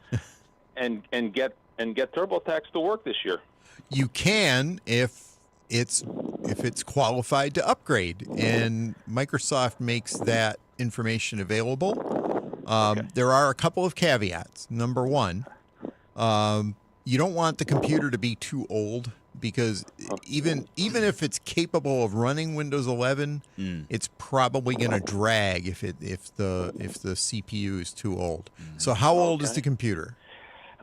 and get TurboTax to work this year? You can if it's qualified to upgrade, and Microsoft makes that information available. There are a couple of caveats. Number one, you don't want the computer to be too old, because even if it's capable of running Windows 11, it's probably going to drag if the CPU is too old. So how old is the computer?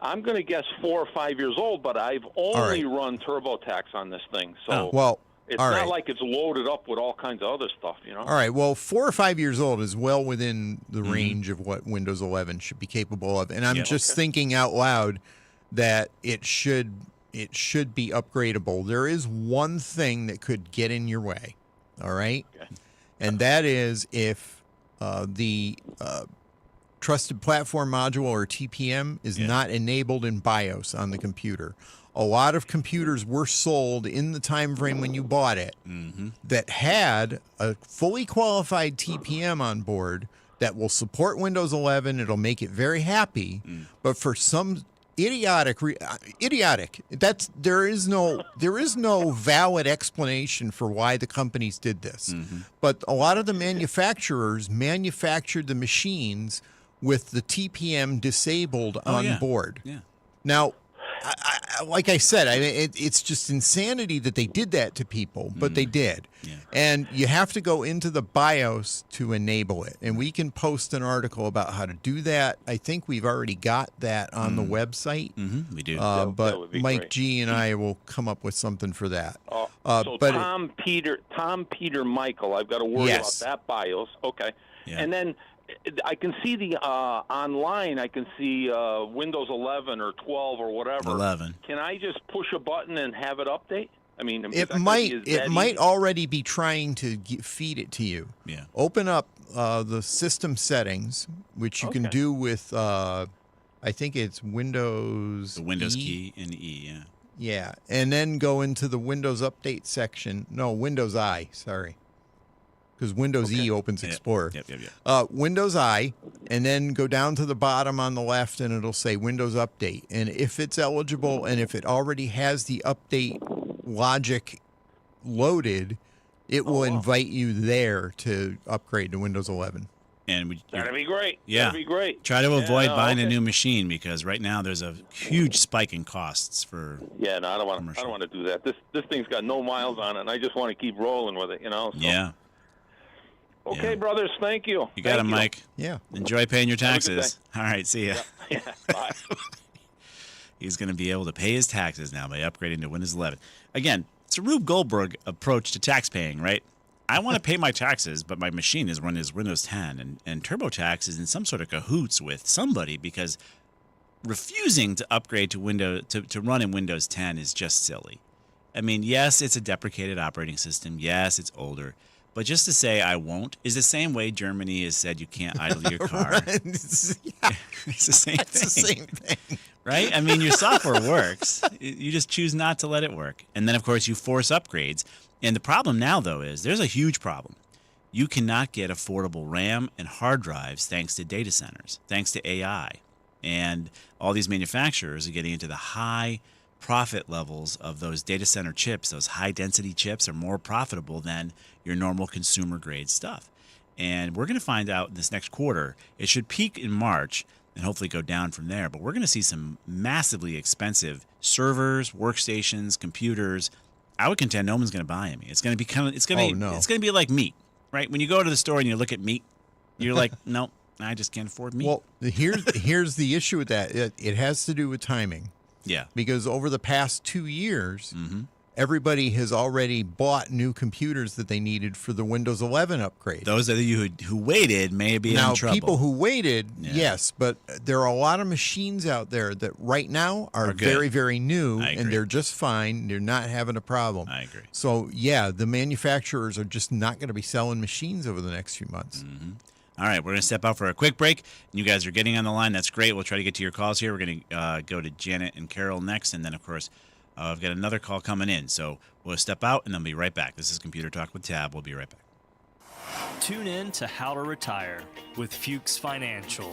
I'm going to guess 4 or 5 years old, but I've only run TurboTax on this thing. So It's All not right. like it's loaded up with all kinds of other stuff, you know? All right. Well, 4 or 5 years old is well within the range of what Windows 11 should be capable of. And I'm just thinking out loud that it should be upgradable. There is one thing that could get in your way. All right. Okay. And that is if the Trusted Platform Module, or TPM, is not enabled in BIOS on the computer. A lot of computers were sold in the time frame when you bought it that had a fully qualified TPM on board that will support Windows 11. It'll make it very happy, but for some idiotic, there is no valid explanation for why the companies did this. But a lot of the manufacturers manufactured the machines with the TPM disabled on board. Yeah. Now, like I said, I mean, it's just insanity that they did that to people, but they did. Yeah. And you have to go into the BIOS to enable it. And we can post an article about how to do that. I think we've already got that on the website. We do. But would be Mike great. G and I will come up with something for that. So Tom, Peter, Michael, I've got to worry about that BIOS. Okay. Yeah. And then I can see the online. I can see Windows 11 or 12 or whatever. 11. Can I just push a button and have it update? I mean, it might already be trying to feed it to you. Yeah. Open up the system settings, which you can do with I think it's Windows. The Windows E. key and E. Yeah. Yeah, and then go into the Windows Update section. No, Windows I. Sorry. Because Windows E opens Explorer. Windows I, and then go down to the bottom on the left, and it'll say Windows Update. And if it's eligible, and if it already has the update logic loaded, it will invite you there to upgrade to Windows 11. And that'd be great. Yeah. That'd be great. Try to avoid buying a new machine, because right now there's a huge spike in costs for. Yeah, no, I don't want to do that. This thing's got no miles on it, and I just want to keep rolling with it. You know. So. Yeah. Okay, brothers. Thank you. You got it, Mike. Yeah. Enjoy paying your Have a good taxes. All right. See ya. Yeah. Bye. He's going to be able to pay his taxes now by upgrading to Windows 11. Again, it's a Rube Goldberg approach to tax paying, right? I want to pay my taxes, but my machine is running Windows 10, and TurboTax is in some sort of cahoots with somebody, because refusing to upgrade to Windows to run in Windows 10 is just silly. I mean, yes, it's a deprecated operating system. Yes, it's older. But just to say I won't is the same way Germany has said you can't idle your car. It's the same thing. It's the same thing. Right? I mean, your software works. You just choose not to let it work. And then, of course, you force upgrades. And the problem now, though, is there's a huge problem. You cannot get affordable RAM and hard drives thanks to data centers, thanks to AI. And all these manufacturers are getting into the high profit levels of those data center chips. Those high-density chips are more profitable than your normal consumer-grade stuff. And we're going to find out this next quarter. It should peak in March and hopefully go down from there. But we're going to see some massively expensive servers, workstations, computers. I would contend no one's going to buy them. It's going to be like meat, right? When you go to the store and you look at meat, you're like, no, I just can't afford meat. Well, here's the issue with that. It has to do with timing. Yeah. Because over the past 2 years, everybody has already bought new computers that they needed for the Windows 11 upgrade. Those of you who waited may be in trouble. Now, people who waited, yes, but there are a lot of machines out there that right now are very, very new, and they're just fine. They're not having a problem. I agree. So, yeah, the manufacturers are just not going to be selling machines over the next few months. All right, we're going to step out for a quick break. You guys are getting on the line. That's great. We'll try to get to your calls here. We're going to go to Janet and Carol next, and then, of course, I've got another call coming in. So we'll step out, and then be right back. This is Computer Talk with Tab. We'll be right back. Tune in to How to Retire with Fuchs Financial.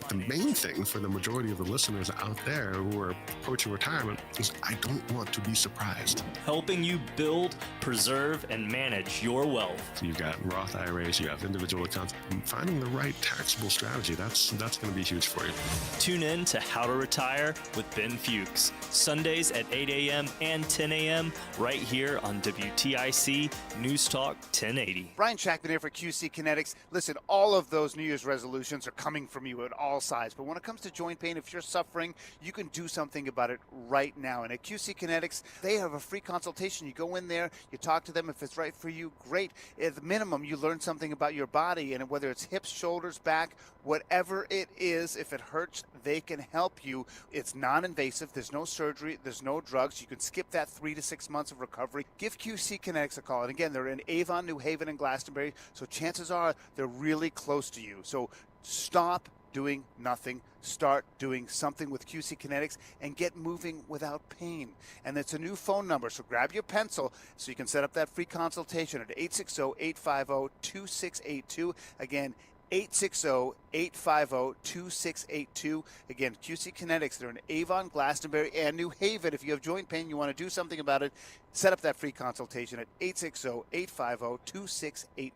The main thing for the majority of the listeners out there who are approaching retirement is I don't want to be surprised. Helping you build, preserve, and manage your wealth. So you've got Roth IRAs, you have individual accounts. Finding the right taxable strategy, that's going to be huge for you. Tune in to How to Retire with Ben Fuchs. Sundays at 8 a.m. and 10 a.m. right here on WTIC News Talk 1080. Brian Shackman here for QC Kinetics. Listen, all of those New Year's resolutions are coming from you at all sides. But when it comes to joint pain, if you're suffering, you can do something about it right now. And at QC Kinetics, they have a free consultation. You go in there, you talk to them. If it's right for you, great. At the minimum, you learn something about your body, and whether it's hips, shoulders, back, whatever it is, if it hurts, they can help you. It's non-invasive. There's no surgery. There's no drugs. You can skip that 3 to 6 months of recovery. Give QC Kinetics a call. And again, they're in Avon, New Haven, and Glastonbury, so chances are they're really close to you. So stop doing nothing. Start doing something with QC Kinetics and get moving without pain. And it's a new phone number, so grab your pencil so you can set up that free consultation at 860-850-2682. Again, 860-850-2682. Again, QC Kinetics, they're in Avon, Glastonbury, and New Haven. If you have joint pain, you want to do something about it, set up that free consultation at 860-850-2682.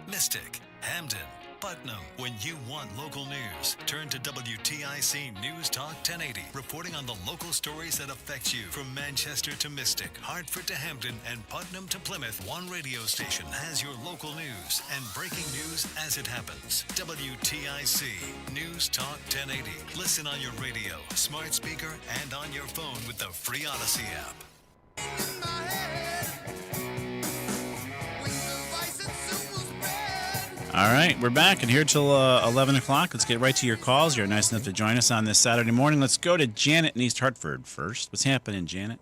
Mystic, Hamden, Putnam. When you want local news, turn to WTIC News Talk 1080, reporting on the local stories that affect you. From Manchester to Mystic, Hartford to Hamden, and Putnam to Plymouth, one radio station has your local news and breaking news as it happens. WTIC News Talk 1080. Listen on your radio, smart speaker, and on your phone with the free Odyssey app. All right, we're back and here till 11 o'clock. Let's get right to your calls. You're nice enough to join us on this Saturday morning. Let's go to Janet in East Hartford first. What's happening, Janet?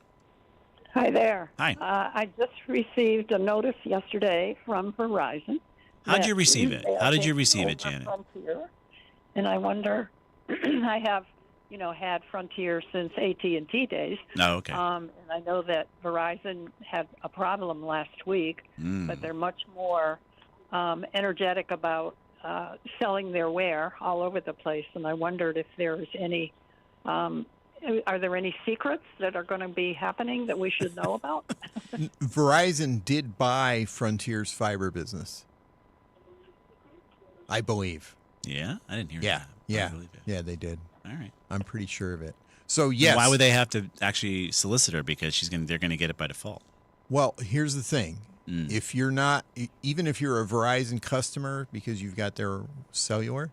Hi there. Hi. I just received a notice yesterday from Verizon. How'd you receive it? How did you receive it, Janet? Frontier, and I wonder, I have, had Frontier since AT&T days. Oh, okay. And I know that Verizon had a problem last week, but they're much more energetic about selling their wear all over the place, and I wondered if there's any, are there any secrets that are going to be happening that we should know about? Verizon did buy Frontier's fiber business, I believe. Yeah? I didn't hear that. Yeah, yeah, they did. All right. I'm pretty sure of it. So, yes. Why would they have to actually solicit her? Because they're going to get it by default. Well, here's the thing. If you're not, even if you're a Verizon customer because you've got their cellular,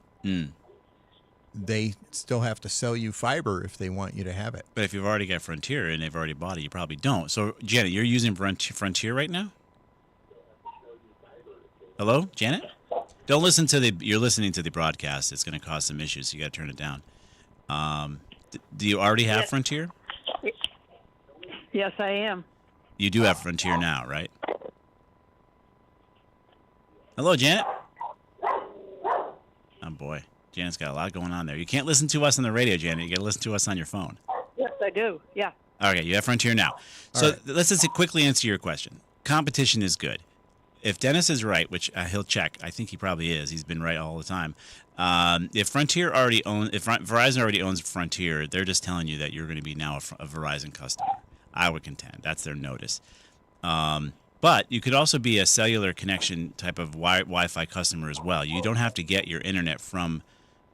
they still have to sell you fiber if they want you to have it. But if you've already got Frontier and they've already bought it, you probably don't. So, Janet, you're using Frontier right now? Hello, Janet? Don't listen to you're listening to the broadcast. It's going to cause some issues. So you got to turn it down. Do you already have Frontier? Yes, I am. You do have Frontier now, right? Hello, Janet. Oh, boy. Janet's got a lot going on there. You can't listen to us on the radio, Janet. You got to listen to us on your phone. Yes, I do. Yeah. Okay, you have Frontier now. So let's just quickly answer your question. Competition is good. If Dennis is right, which he'll check, I think he probably is. He's been right all the time. If Verizon already owns Frontier, they're just telling you that you're going to be now a Verizon customer. I would contend that's their notice. But you could also be a cellular connection type of Wi-Fi customer as well. You don't have to get your internet from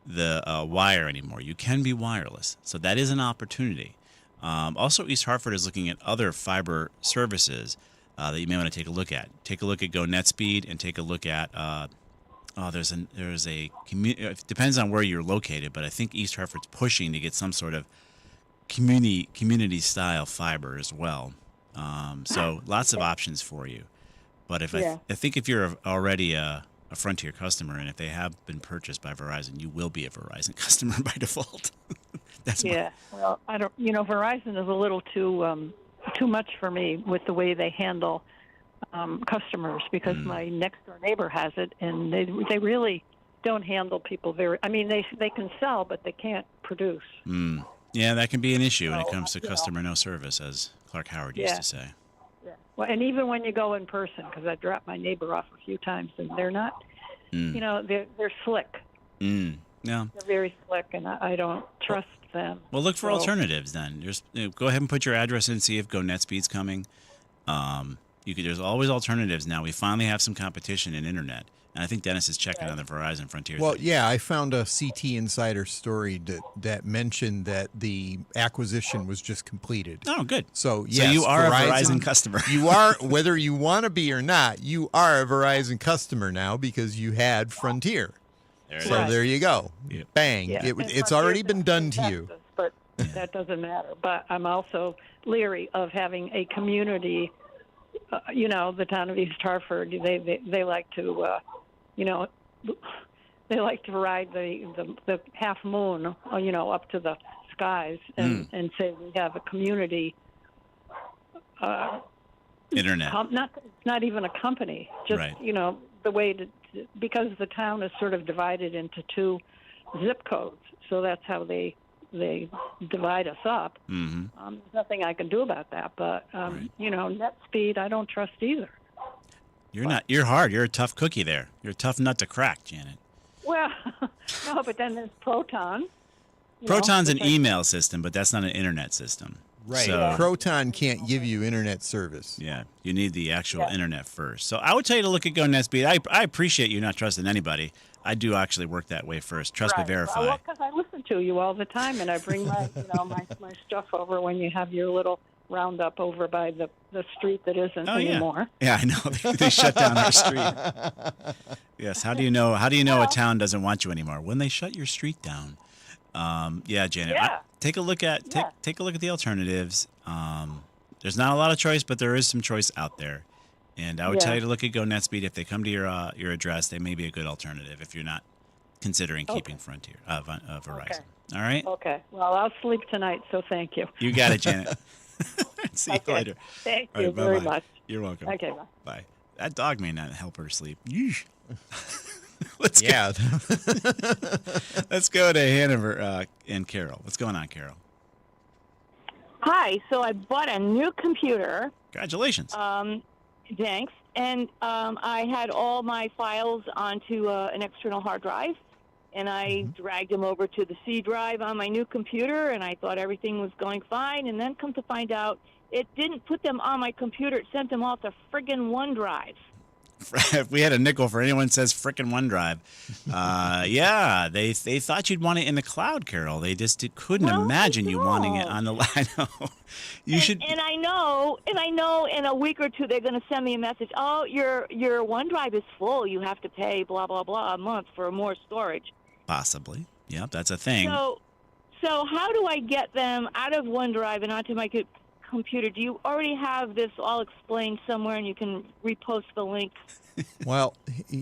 the wire anymore. You can be wireless. So that is an opportunity. Also, East Hartford is looking at other fiber services that you may want to take a look at. Take a look at Go NetSpeed and take a look at it depends on where you're located, but I think East Hartford's pushing to get some sort of community style fiber as well. So lots of options for you. But I think if you're already a Frontier customer and if they have been purchased by Verizon, you will be a Verizon customer by default. Well, I don't. Verizon is a little too much for me with the way they handle customers because my next door neighbor has it, and they really don't handle people very. I mean, they can sell, but they can't produce. Yeah, that can be an issue when it comes to customer no service, as Clark Howard used to say. Yeah. Well, and even when you go in person, because I dropped my neighbor off a few times, and they're not. They're slick. Yeah. They're very slick, and I don't trust them. Well, look for alternatives then. Go ahead and put your address in, see if Go NetSpeed's coming. There's always alternatives now. We finally have some competition in internet, and I think Dennis is checking on the Verizon Frontier. Well, yeah, I found a CT Insider story that mentioned that the acquisition was just completed. Oh, good. So yes, you are a Verizon customer. You are, whether you want to be or not, you are a Verizon customer now because you had Frontier. So there you go. Bang. Yeah. It's already been done to you. But that doesn't matter. But I'm also leery of having a community. The town of East Hartford. They like to, they like to ride the half moon, up to the skies and say we have a community. Internet. Not even a company. Just Right. The way because the town is sort of divided into two zip codes, so that's how they divide us up. Mm-hmm. There's nothing I can do about that, but net speed I don't trust either. You're hard. You're a tough cookie there. You're a tough nut to crack, Janet. Well, no, but then there's Proton. Proton's an email system, but that's not an internet system. Right. So, Proton can't give you internet service. Yeah, you need the actual internet first. So I would tell you to look at GoNetSpeed. I appreciate you not trusting anybody. I do actually work that way first. Trust but verify. Well, because I listen to you all the time, and I bring my my stuff over when you have your little roundup over by the street that isn't anymore. Yeah, I know. They shut down our street. Yes. How do you know a town doesn't want you anymore? When they shut your street down. Yeah, Janet. Yeah. Take a look at take a look at the alternatives. There's not a lot of choice, but there is some choice out there. And I would tell you to look at GoNetSpeed. If they come to your address, they may be a good alternative if you're not considering keeping Frontier Verizon. Okay. All right. Okay. Well, I'll sleep tonight, so thank you. You got it, Janet. See you later. Thank All you right, very bye-bye. much. You're welcome. Okay. Bye. Bye. That dog may not help her sleep. Yeesh. Let's go to Hanover and Carol. What's going on, Carol? Hi. So I bought a new computer. Congratulations. Thanks. And I had all my files onto an external hard drive, and I dragged them over to the C drive on my new computer, and I thought everything was going fine. And then come to find out, it didn't put them on my computer. It sent them off to friggin' OneDrive. If we had a nickel for anyone who says frickin' OneDrive, yeah, they thought you'd want it in the cloud, Carol. They just couldn't imagine you wanting it on the. I know. You should. And I know in a week or two they're going to send me a message. Oh, your OneDrive is full. You have to pay blah blah blah a month for more storage. Possibly. Yep, that's a thing. So how do I get them out of OneDrive and onto my computer? Do you already have this all explained somewhere, and you can repost the link? Well,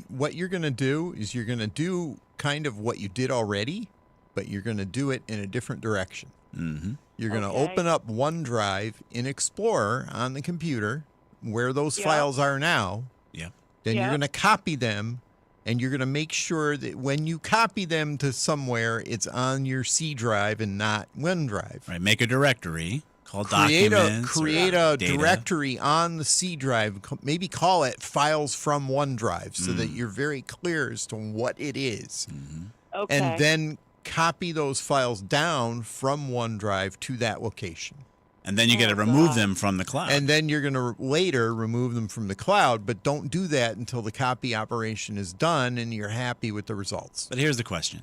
what you're going to do is you're going to do kind of what you did already, but you're going to do it in a different direction. Mm-hmm. You're going to open up OneDrive in Explorer on the computer where those files are now. Yeah. Then you're going to copy them, and you're going to make sure that when you copy them to somewhere, it's on your C drive and not OneDrive. Right. Make a directory. Create a directory on the C drive. Maybe call it Files from OneDrive so that you're very clear as to what it is. Mm-hmm. Okay. And then copy those files down from OneDrive to that location. And then you got to remove them from the cloud. And then you're going to later remove them from the cloud, but don't do that until the copy operation is done and you're happy with the results. But here's the question.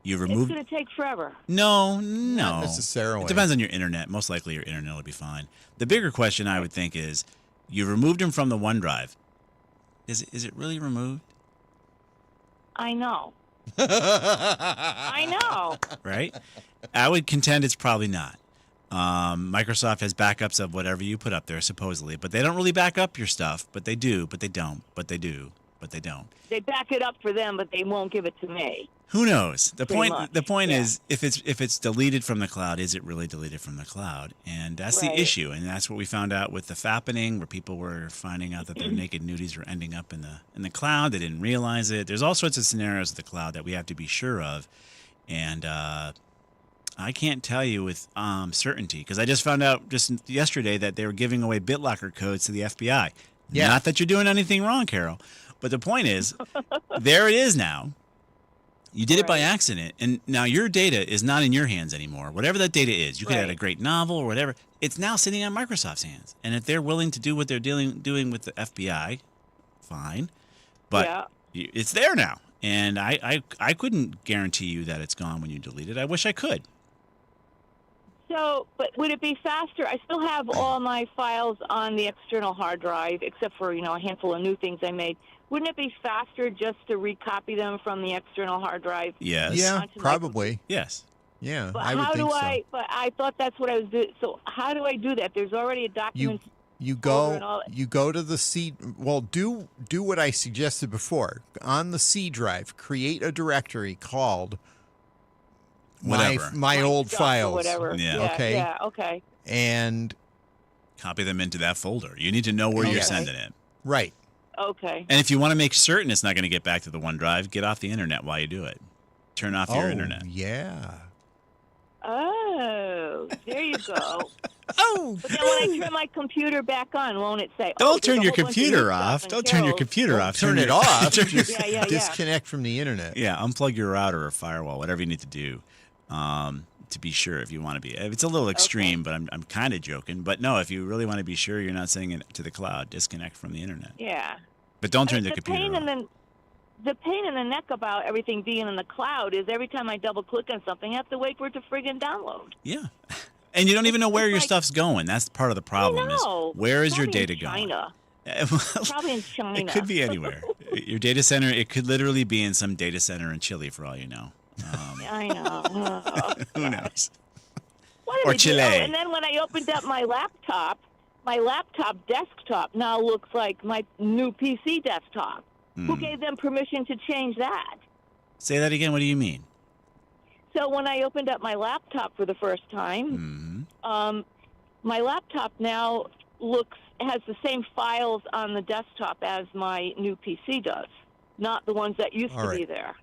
You It's removed. going to take forever. No. Not necessarily. It depends on your internet. Most likely your internet will be fine. The bigger question I would think is, you removed them from the OneDrive. Is it really removed? I know. I know. Right? I would contend it's probably not. Microsoft has backups of whatever you put up there, supposedly, but they don't really back up your stuff. But they do, but they don't, but they do, but they don't. They back it up for them, but they won't give it to me. Who knows? The Pretty point. much, The point is, if it's deleted from the cloud, is it really deleted from the cloud? And that's the issue. And that's what we found out with the fappening, where people were finding out that their naked nudies were ending up in the cloud. They didn't realize it. There's all sorts of scenarios with the cloud that we have to be sure of. And I can't tell you with certainty, because I just found out just yesterday that they were giving away BitLocker codes to the FBI. Yeah. Not that you're doing anything wrong, Carol, but the point is, there it is now. You did it by accident, and now your data is not in your hands anymore. Whatever that data is, you could have had a great novel or whatever. It's now sitting on Microsoft's hands, and if they're willing to do what they're doing with the FBI, fine. But it's there now, and I couldn't guarantee you that it's gone when you delete it. I wish I could. So, but would it be faster? I still have all my files on the external hard drive, except for a handful of new things I made. wouldn't it be faster just to recopy them from the external hard drive? Yes. Yeah, onto my probably. Yes. Yeah, But I would how think do so. But I thought that's what I was doing. So how do I do that? There's already a document. You folder and go all- you go to the C. Well, do what I suggested before. On the C drive, create a directory called Whatever. my old stuff or files. whatever. Yeah. Okay. Yeah. Okay. And Copy them into that folder. You need to know where you're Okay. sending it. right. Okay. And if you want to make certain it's not going to get back to the OneDrive, get off the internet while you do it. Turn off your internet. Yeah. Oh, there you go. Oh. But then when I turn my computer back on, won't it say? Don't there's turn a your whole bunch of computer new stuff off. and Don't turn your Carol's- computer off. Turn it your- off. turn your- Just Yeah. disconnect from the internet. Yeah, unplug your router or firewall, whatever you need to do, to be sure if you want to be. It's a little extreme, but I'm kind of joking. But no, if you really want to be sure you're not sending it to the cloud, disconnect from the internet. Yeah. But don't turn And the computer pain off. the pain in the neck about everything being in the cloud is every time I double click on something, I have to wait for it to friggin' download. Yeah. And you don't even know where your stuff's going. That's part of the problem. know. Is where is your Probably in data going? China. Probably in China. It could be anywhere. Your data center, it could literally be in some data center in Chile for all you know. I know. Who knows? What did Or they do? Chile. Oh, and then when I opened up my laptop desktop now looks like my new PC desktop. Who gave them permission to change that? Say that again. What do you mean? So when I opened up my laptop for the first time, my laptop now has the same files on the desktop as my new PC does, not the ones that used All to right. be there.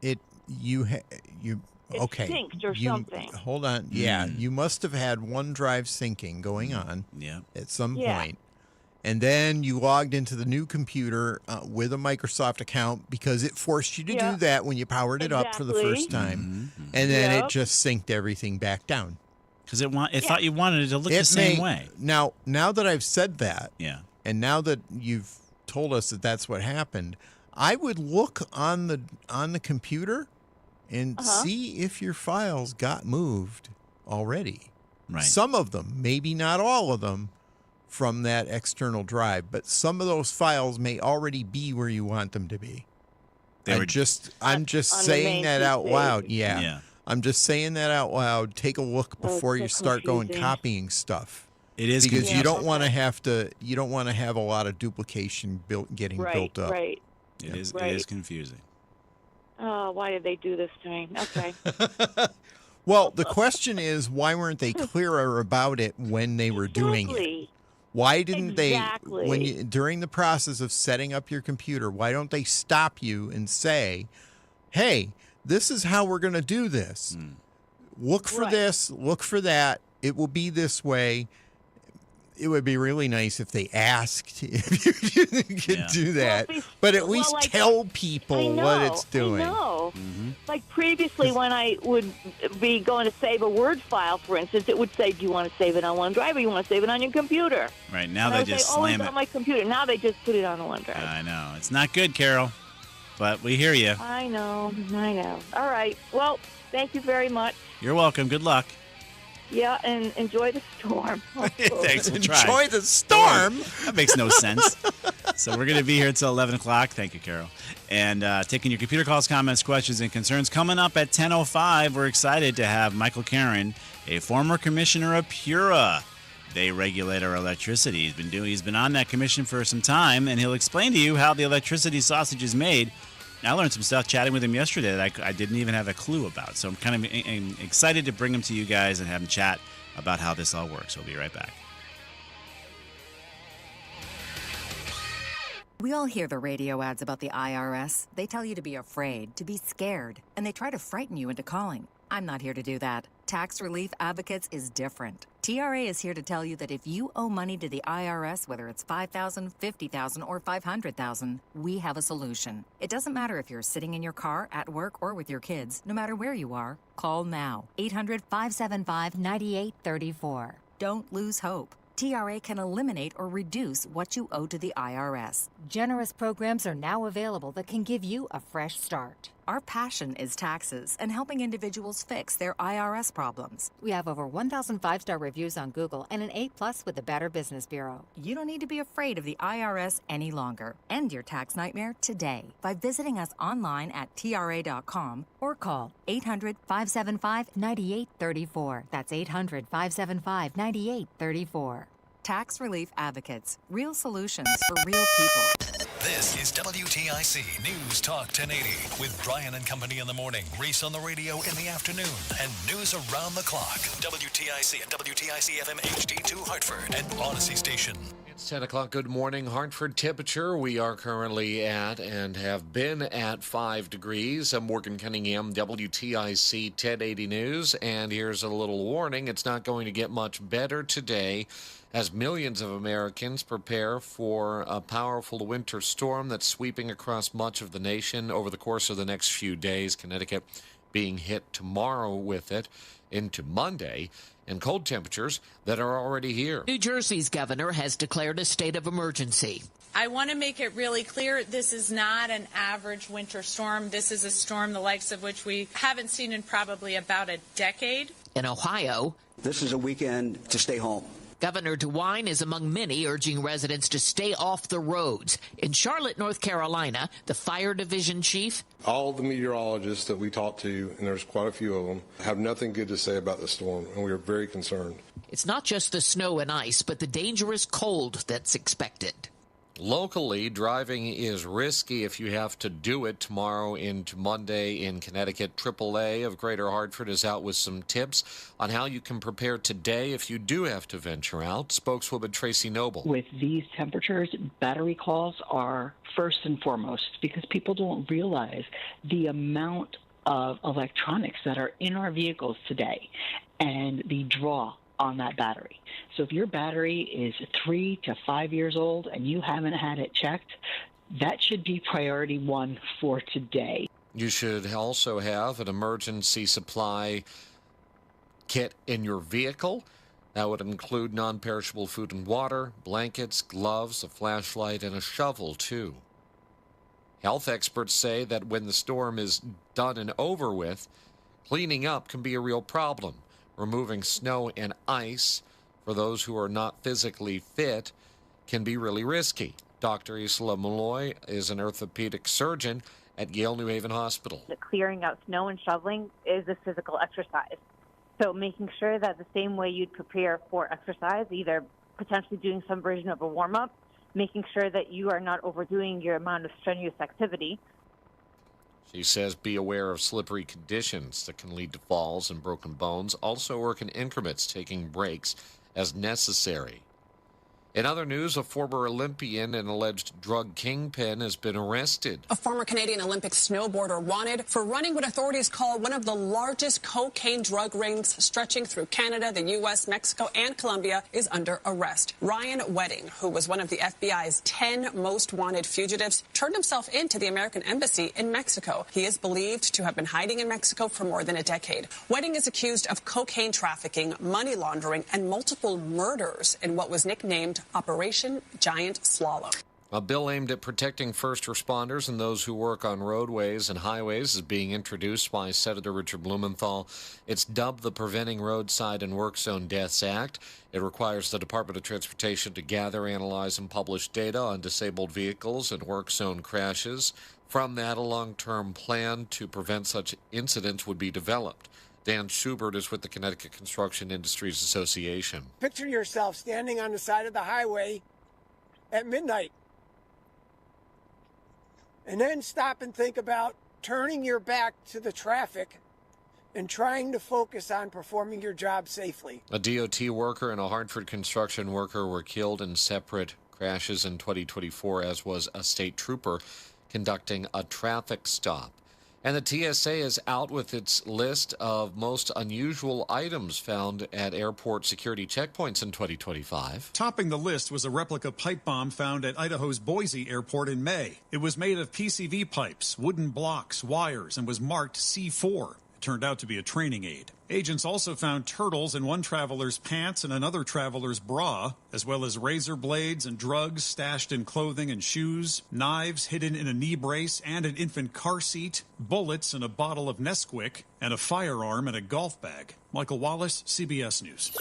Okay. synced or something. Hold on. Yeah, you must have had OneDrive syncing going on. Yeah. At some Yeah. point. And then you logged into the new computer with a Microsoft account because it forced you to do that when you powered it up for the first time. And then it just synced everything back down. Because it thought you wanted it to look the same way. Now that I've said that, Yeah. and now that you've told us that that's what happened, I would look on the computer and see if your files got moved already. Right. Some of them, maybe not all of them, from that external drive, but some of those files may already be where you want them to be. I'm just on saying the that main out PC. loud. Yeah. Yeah. I'm just saying that out loud. Take a look before so you start going confusing. copying stuff. It is because you confusing. don't want to have to. You don't want to have a lot of duplication getting built up. Right. It is Right. confusing. Oh, why did they do this to me? Okay. Well, the question is, why weren't they clearer about it when they were doing it? Exactly. Why didn't Exactly. they, when you, during the process of setting up your computer, why don't they stop you and say, hey, this is how we're going to do this. Look for this, look for that. It will be this way. It would be really nice if they asked if you could do that. But at least tell people what it's doing. I know. Like previously when I would be going to save a Word file, for instance, it would say, do you want to save it on OneDrive or you want to save it on your computer? Right. Now And I they would just say, oh, slam it's it. on my computer. Now they just put it on the OneDrive. I know. It's not good, Carol. But we hear you. I know. All right. Well, thank you very much. You're welcome. Good luck. Yeah, and enjoy the storm. Thanks for trying. Enjoy the storm. That makes no sense. So we're going to be here until 11 o'clock. Thank you, Carol. And taking your computer calls, comments, questions, and concerns. Coming up at 10:05, we're excited to have Michael Caron, a former commissioner of PURA. They regulate our electricity. He's been on that commission for some time, and he'll explain to you how the electricity sausage is made. I learned some stuff chatting with him yesterday that I didn't even have a clue about. So I'm kind of excited to bring him to you guys and have him chat about how this all works. We'll be right back. We all hear the radio ads about the IRS. They tell you to be afraid, to be scared, and they try to frighten you into calling. I'm not here to do that. Tax Relief Advocates is different. TRA is here to tell you that if you owe money to the IRS, whether it's $5,000, $50,000, or $500,000, we have a solution. It doesn't matter if you're sitting in your car, at work, or with your kids. No matter where you are, call now. 800-575-9834. Don't lose hope. TRA can eliminate or reduce what you owe to the IRS. Generous programs are now available that can give you a fresh start. Our passion is taxes and helping individuals fix their IRS problems. We have over 1,000 5-star reviews on Google and an A+ with the Better Business Bureau. You don't need to be afraid of the IRS any longer. End your tax nightmare today by visiting us online at TRA.com or call 800-575-9834. That's 800-575-9834. Tax Relief Advocates. Real solutions for real people. This is WTIC News Talk 1080 with Brian and Company in the morning, Reese on the radio in the afternoon, and news around the clock. WTIC and WTIC FM HD2 Hartford and Odyssey Station. It's 10 o'clock. Good morning. Hartford temperature. We are currently at and have been at 5 degrees. I'm Morgan Cunningham, WTIC 1080 News. And here's a little warning. It's not going to get much better today as millions of Americans prepare for a powerful winter storm that's sweeping across much of the nation over the course of the next few days. Connecticut being hit tomorrow with it into Monday, and cold temperatures that are already here. New Jersey's governor has declared a state of emergency. I want to make it really clear, this is not an average winter storm. This is a storm the likes of which we haven't seen in probably about a decade. In Ohio, this is a weekend to stay home. Governor DeWine is among many urging residents to stay off the roads. In Charlotte, North Carolina, the fire division chief. All the meteorologists that we talked to, and there's quite a few of them, have nothing good to say about the storm, and we are very concerned. It's not just the snow and ice, but the dangerous cold that's expected. Locally, driving is risky if you have to do it tomorrow into Monday in Connecticut. AAA of Greater Hartford is out with some tips on how you can prepare today if you do have to venture out. Spokeswoman Tracy Noble. With these temperatures, battery calls are first and foremost because people don't realize the amount of electronics that are in our vehicles today and the draw on that battery. So if your battery is 3 to 5 years old and you haven't had it checked, that should be priority one for today. You should also have an emergency supply kit in your vehicle. That would include non-perishable food and water, blankets, gloves, a flashlight, and a shovel, too. Health experts say that when the storm is done and over with, cleaning up can be a real problem. Removing snow and ice for those who are not physically fit can be really risky. Dr. Isla Malloy is an orthopedic surgeon at Yale New Haven Hospital. The clearing out snow and shoveling is a physical exercise. So making sure that the same way you'd prepare for exercise, either potentially doing some version of a warm-up, making sure that you are not overdoing your amount of strenuous activity. She says be aware of slippery conditions that can lead to falls and broken bones. Also work in increments, taking breaks as necessary. In other news, a former Olympian and alleged drug kingpin has been arrested. A former Canadian Olympic snowboarder wanted for running what authorities call one of the largest cocaine drug rings stretching through Canada, the U.S., Mexico, and Colombia is under arrest. Ryan Wedding, who was one of the FBI's 10 most wanted fugitives, turned himself into the American embassy in Mexico. He is believed to have been hiding in Mexico for more than a decade. Wedding is accused of cocaine trafficking, money laundering, and multiple murders in what was nicknamed Operation Giant Slalom. A bill aimed at protecting first responders and those who work on roadways and highways is being introduced by Senator Richard Blumenthal. It's dubbed the Preventing Roadside and Work Zone Deaths Act. It requires the Department of Transportation to gather, analyze, and publish data on disabled vehicles and work zone crashes. From that, a long-term plan to prevent such incidents would be developed. Dan Schubert is with the Connecticut Construction Industries Association. Picture yourself standing on the side of the highway at midnight. And then stop and think about turning your back to the traffic and trying to focus on performing your job safely. A DOT worker and a Hartford construction worker were killed in separate crashes in 2024, as was a state trooper conducting a traffic stop. And the TSA is out with its list of most unusual items found at airport security checkpoints in 2025. Topping the list was a replica pipe bomb found at Idaho's Boise Airport in May. It was made of PCV pipes, wooden blocks, wires, and was marked C4. turned out to be a training aid. Agents also found turtles in one traveler's pants and another traveler's bra, as well as razor blades and drugs stashed in clothing and shoes, knives hidden in a knee brace and an infant car seat, bullets in a bottle of Nesquik, and a firearm in a golf bag. Michael Wallace, CBS News.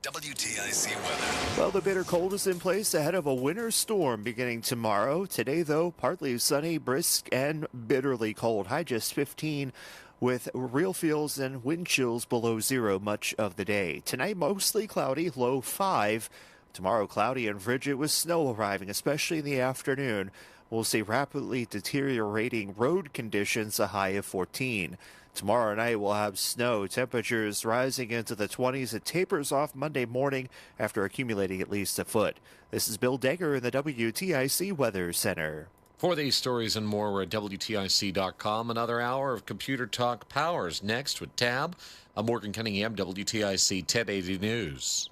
WTIC weather. Well, the bitter cold is in place ahead of a winter storm beginning tomorrow. Today, though, partly sunny, brisk, and bitterly cold. High just 15. With real feels and wind chills below zero much of the day. Tonight, mostly cloudy, low 5. Tomorrow, cloudy and frigid with snow arriving, especially in the afternoon. We'll see rapidly deteriorating road conditions, a high of 14. Tomorrow night, we'll have snow, temperatures rising into the 20s. It tapers off Monday morning after accumulating at least a foot. This is Bill Degger in the WTIC Weather Center. For these stories and more, we're at WTIC.com. Another hour of Computer Talk Powers next with Tab. I'm Morgan Cunningham, WTIC 1080 News.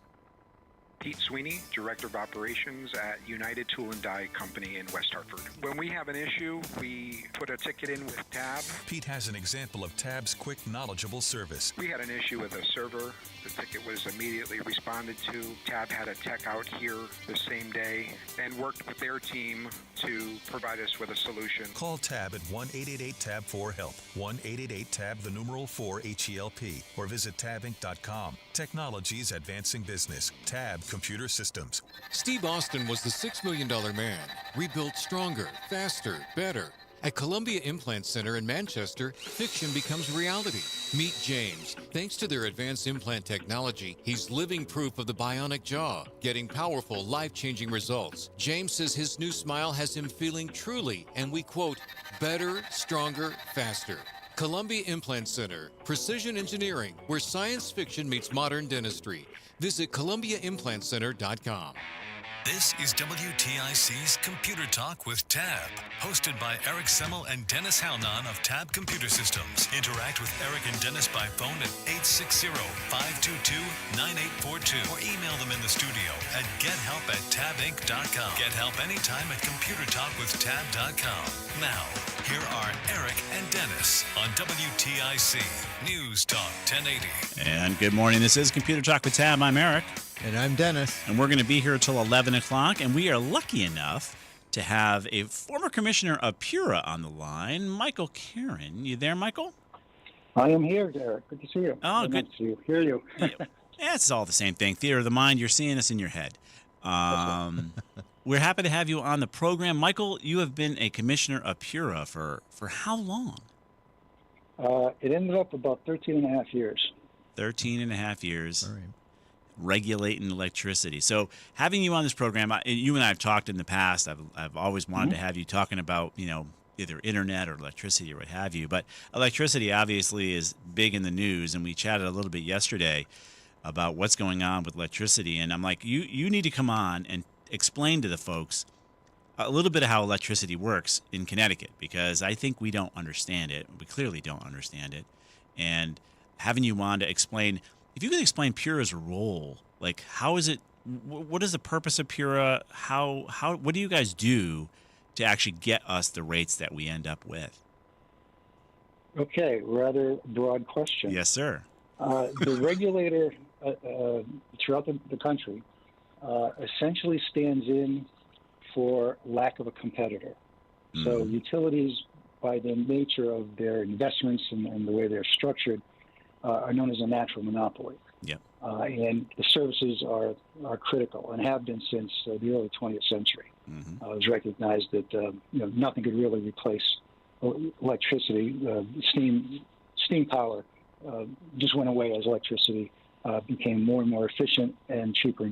Pete Sweeney, Director of Operations at United Tool and Die Company in West Hartford. When we have an issue, we put a ticket in with Tab. Pete has an example of Tab's quick, knowledgeable service. We had an issue with a server. The ticket was immediately responded to. Tab had a tech out here the same day and worked with their team to provide us with a solution. Call Tab at 1-888-TAB-4-HELP, 1-888-TAB-4-HELP, or visit tabinc.com. Technologies advancing business. Tab Computer Systems. Steve Austin was the $6 million man, rebuilt stronger, faster, better. At Columbia Implant Center in Manchester, fiction becomes reality. Meet James. Thanks to their advanced implant technology, he's living proof of the bionic jaw, getting powerful, life-changing results. James says his new smile has him feeling truly, and we quote, better, stronger, faster. Columbia Implant Center, precision engineering, where science fiction meets modern dentistry. Visit ColumbiaImplantCenter.com. This is WTIC's Computer Talk with Tab, hosted by Eric Semmel and Dennis Halnon of Tab Computer Systems. Interact with Eric and Dennis by phone at 860-522-9842 or email them in the studio at gethelp@tabinc.com. Get help anytime at computertalkwithtab.com. Now, here are Eric and Dennis on WTIC News Talk 1080. And good morning. This is Computer Talk with Tab. I'm Eric. And I'm Dennis. And we're going to be here till 11 o'clock. And we are lucky enough to have a former commissioner of PURA on the line, Michael Karen. You there, Michael? I am here, Eric. Good to see you. Oh, good to see you. Hear you. Yeah, it's all the same thing. Theater of the mind. You're seeing us in your head. We're happy to have you on the program. Michael, you have been a commissioner of PURA for how long? It ended up about 13 and a half years. 13 and a half years. All right. Regulating electricity. So having you on this program, you and I have talked in the past. I've always wanted to have you talking about, either internet or electricity or what have you. But electricity obviously is big in the news, and we chatted a little bit yesterday about what's going on with electricity. And I'm like, you need to come on and explain to the folks a little bit of how electricity works in Connecticut, because I think we don't understand it. We clearly don't understand it. And having you on to explain, if you could explain PURA's role, like how is it, what is the purpose of PURA? What do you guys do to actually get us the rates that we end up with? Okay, rather broad question. Yes, sir. The regulator throughout the country essentially stands in for lack of a competitor. Mm-hmm. So utilities, by the nature of their investments and the way they're structured, are known as a natural monopoly. Yeah. And the services are critical and have been since the early 20th century. Mm-hmm. It was recognized that nothing could really replace electricity. Steam power just went away as electricity became more and more efficient and cheaper.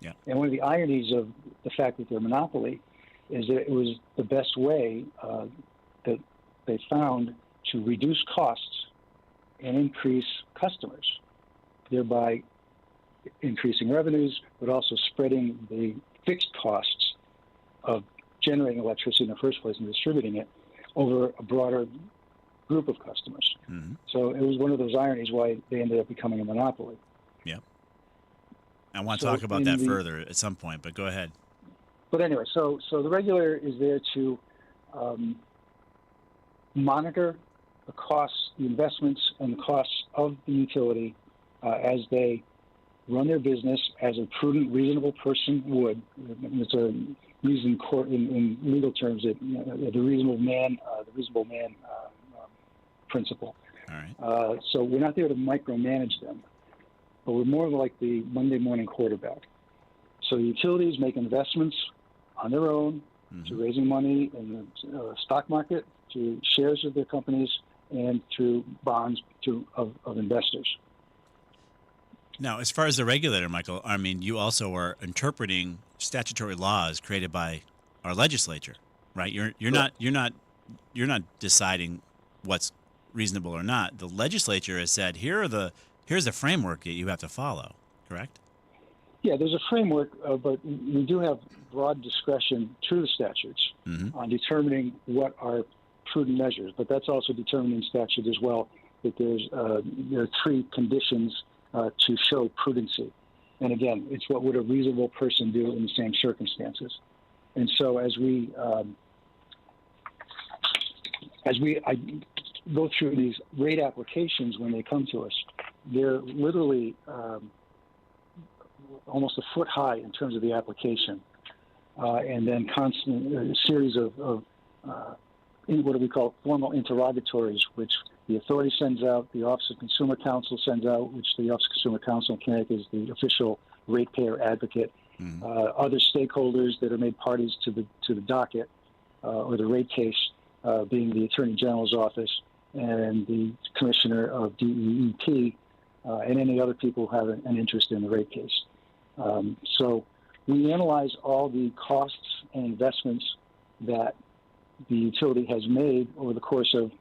Yeah. And one of the ironies of the fact that they're a monopoly is that it was the best way that they found to reduce costs and increase customers, thereby increasing revenues, but also spreading the fixed costs of generating electricity in the first place and distributing it over a broader group of customers. Mm-hmm. So it was one of those ironies why they ended up becoming a monopoly. Yeah. I want to talk about that further at some point, but go ahead. But anyway, so the regulator is there to monitor the costs, the investments, and the costs of the utility as they run their business as a prudent, reasonable person would. It's a reason in legal terms, the reasonable man principle. All right. So we're not there to micromanage them, but we're more like the Monday morning quarterback. So utilities make investments on their own to raising money in the stock market, to shares of their companies, and through bonds of investors. Now, as far as the regulator, Michael, I mean, you also are interpreting statutory laws created by our legislature, right? You're not deciding what's reasonable or not. The legislature has said here's the framework that you have to follow, correct? Yeah, there's a framework, but we do have broad discretion through the statutes on determining what are prudent measures. But that's also determined in statute as well, that there are three conditions to show prudency. And again, it's what would a reasonable person do in the same circumstances. And so as I go through these rate applications when they come to us, they're literally almost a foot high in terms of the application, and then a series of what do we call formal interrogatories, which the authority sends out, the Office of Consumer Counsel sends out, which the Office of Consumer Counsel in Connecticut is the official ratepayer advocate. Other stakeholders that are made parties to the docket or the rate case, being the Attorney General's office and the Commissioner of DEEP, and any other people who have an interest in the rate case. So we analyze all the costs and investments that the utility has made over the course of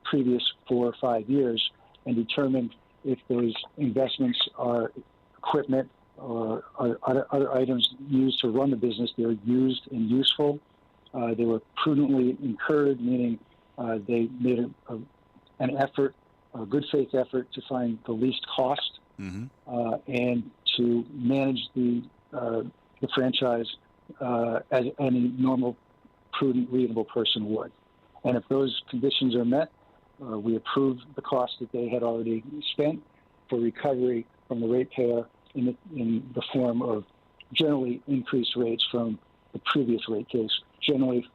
previous 4 or 5 years and determine if those investments are equipment or other items used to run the business. They're used and useful. They were prudently incurred, meaning they made an effort, a good faith effort to find the least cost and to manage the franchise as any normal, prudent, reasonable person would. And if those conditions are met, we approve the cost that they had already spent for recovery from the ratepayer in the form of generally increased rates from the previous rate case, generally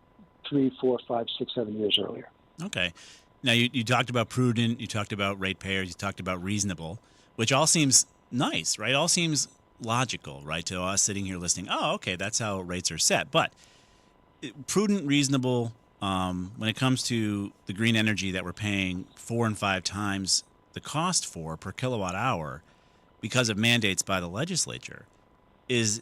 3, 4, 5, 6, 7 years earlier. Okay. Now, you talked about prudent, you talked about ratepayers, you talked about reasonable, which all seems nice, right? All seems logical, right, to us sitting here listening. Oh, okay, that's how rates are set. But prudent, reasonable, when it comes to the green energy that we're paying 4 and 5 times the cost for per kilowatt hour because of mandates by the legislature, is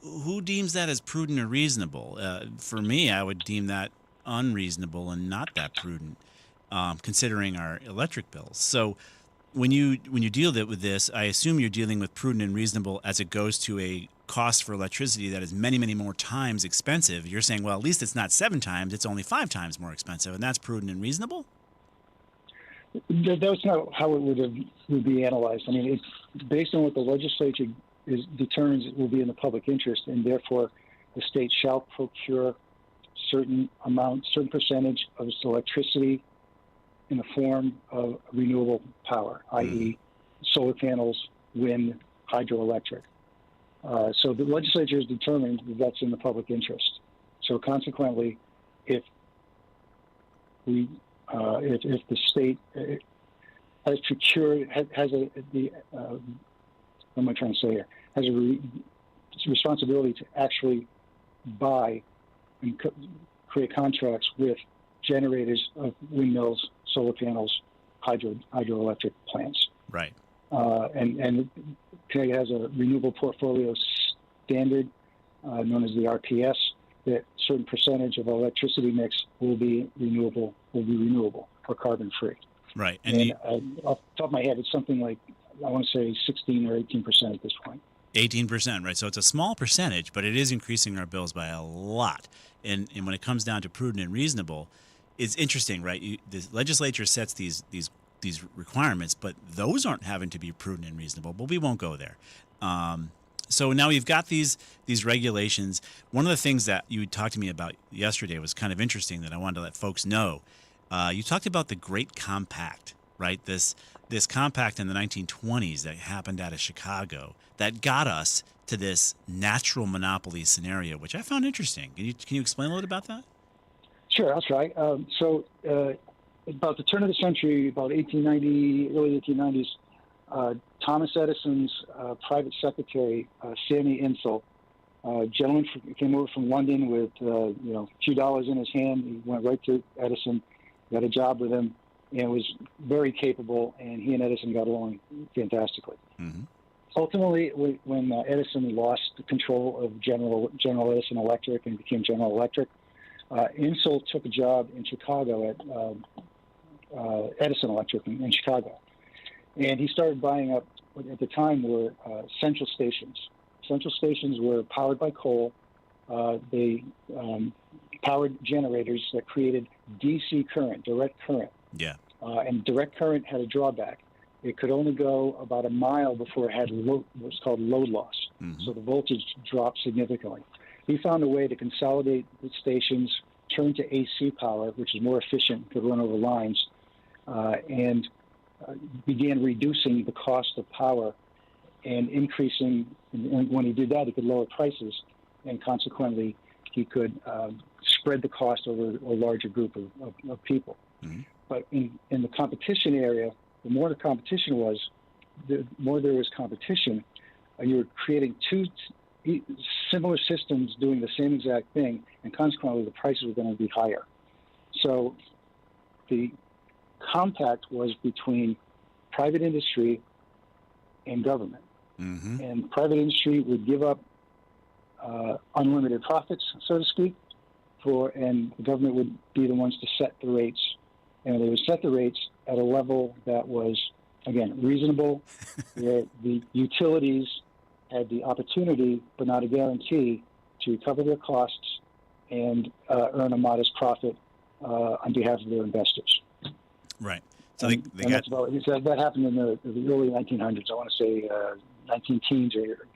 who deems that as prudent or reasonable? For me, I would deem that unreasonable and not that prudent, considering our electric bills. So when you deal with this, I assume you're dealing with prudent and reasonable as it goes to a cost for electricity that is many, many more times expensive. You're saying, well, at least it's not 7 times, it's only 5 times more expensive, and that's prudent and reasonable? That's not how it would be analyzed. I mean, it's based on what the legislature determines it will be in the public interest, and therefore the state shall procure certain percentage of its electricity in the form of renewable power, i.e. solar panels, wind, hydroelectric. So the legislature has determined that that's in the public interest. So consequently, if the state has procured, has a responsibility to actually buy and create contracts with generators of windmills, solar panels, hydroelectric plants. Right. And Connecticut has a renewable portfolio standard known as the RPS, that certain percentage of our electricity mix will be renewable or carbon free. Right. And off the top of my head, it's something like, I want to say 16 or 18% at this point. 18%, right? So it's a small percentage, but it is increasing our bills by a lot. And when it comes down to prudent and reasonable, it's interesting, right? The legislature sets these requirements, but those aren't having to be prudent and reasonable. But we won't go there. So now you've got these regulations. One of the things that you talked to me about yesterday was kind of interesting that I wanted to let folks know. You talked about the Great Compact. right? This compact in the 1920s that happened out of Chicago that got us to this natural monopoly scenario, which I found interesting. Can you explain a little bit about that? Sure, I'll try. About the turn of the century, about 1890, early 1890s, Thomas Edison's private secretary, Sammy Insull, a gentleman came over from London with a few dollars in his hand. He went right to Edison, got a job with him, and was very capable. And he and Edison got along fantastically. Mm-hmm. Ultimately, when Edison lost the control of General Edison Electric and became General Electric, Insull took a job in Chicago at Edison Electric in Chicago. And he started buying up what at the time were central stations. Central stations were powered by coal. They powered generators that created DC current, direct current. Yeah. And direct current had a drawback. It could only go about a mile before it had what's called load loss. Mm-hmm. So the voltage dropped significantly. He found a way to consolidate the stations, turn to AC power, which is more efficient, could run over lines, and began reducing the cost of power and increasing. And when he did that, he could lower prices, and consequently, he could spread the cost over a larger group of people. Mm-hmm. But in the competition area, the more the competition was, the more there was competition. You were creating two similar systems doing the same exact thing, and consequently, the prices were going to be higher. So the compact was between private industry and government. Mm-hmm. And private industry would give up unlimited profits, so to speak, and the government would be the ones to set the rates. And they would set the rates at a level that was, again, reasonable, where the utilities had the opportunity, but not a guarantee, to recover their costs and earn a modest profit on behalf of their investors. Right. So that happened in the early 1900s. I want to say 19 teens or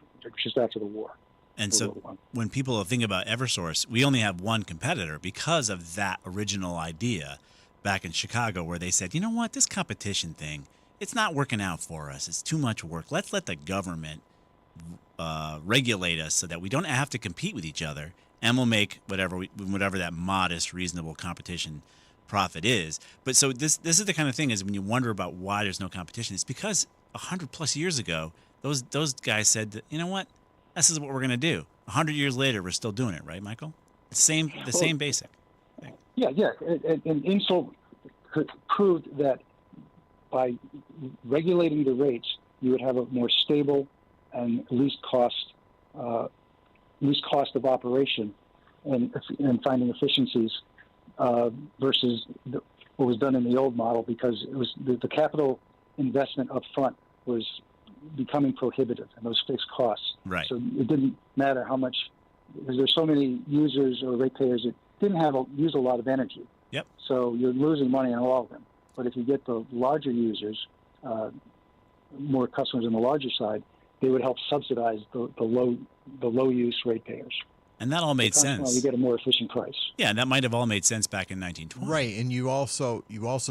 just after the war. And so when people think about Eversource, we only have one competitor because of that original idea back in Chicago, where they said, you know what, this competition thing, it's not working out for us. It's too much work. Let's let the government regulate us so that we don't have to compete with each other, and we'll make whatever that modest, reasonable competition profit is. But so this is the kind of thing is when you wonder about why there's no competition, it's because 100 plus years ago, those guys said that, you know what, this is what we're going to do. 100 years later, we're still doing it, right, Michael? The same basic thing. Yeah. And Insull proved that by regulating the rates, you would have a more stable and least cost of operation and finding efficiencies versus what was done in the old model, because it was the capital investment up front was becoming prohibitive, and those fixed costs. Right. So it didn't matter how much, because there's so many users or ratepayers that didn't use a lot of energy. Yep. So you're losing money on all of them. But if you get the larger users, more customers on the larger side, they would help subsidize the low use ratepayers. And that all made sense. You get a more efficient price. Yeah, and that might have all made sense back in 1920. Right, and you also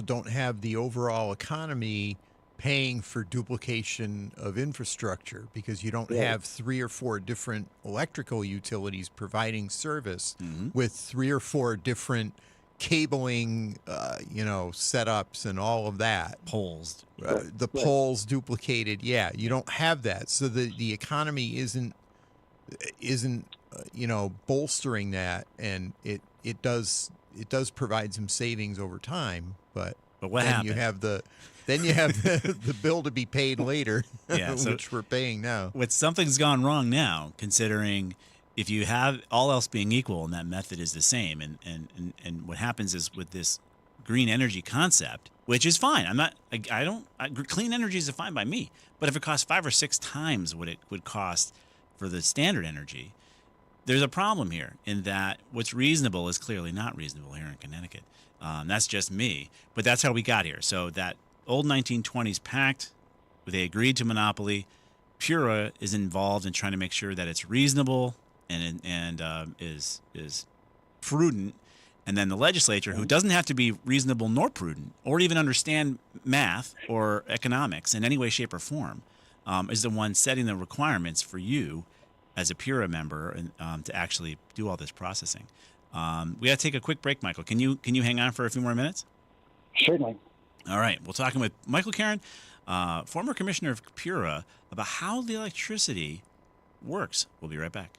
don't have the overall economy paying for duplication of infrastructure, because you don't have 3 or 4 different electrical utilities providing service with 3 or 4 different cabling, setups and all of that. Poles. Poles duplicated. Yeah, you don't have that. So the economy isn't bolstering that, and it does provide some savings over time, but what then happened? You have the bill to be paid later, so which we're paying now. Something's gone wrong now, considering if you have all else being equal and that method is the same, and what happens is with this green energy concept, which is fine. Clean energy is fine by me, but if it costs 5 or 6 times what it would cost for the standard energy, there's a problem here in that what's reasonable is clearly not reasonable here in Connecticut. That's just me, but that's how we got here. So that old 1920s pact, they agreed to monopoly. Pura is involved in trying to make sure that it's reasonable and is prudent, And then the legislature, who doesn't have to be reasonable nor prudent or even understand math or economics in any way, shape, or form, is the one setting the requirements for you as a PURA member to actually do all this processing. We got to take a quick break, Michael. Can you hang on for a few more minutes? Certainly. All right. We're talking with Michael Caron, former commissioner of PURA, about how the electricity works. We'll be right back.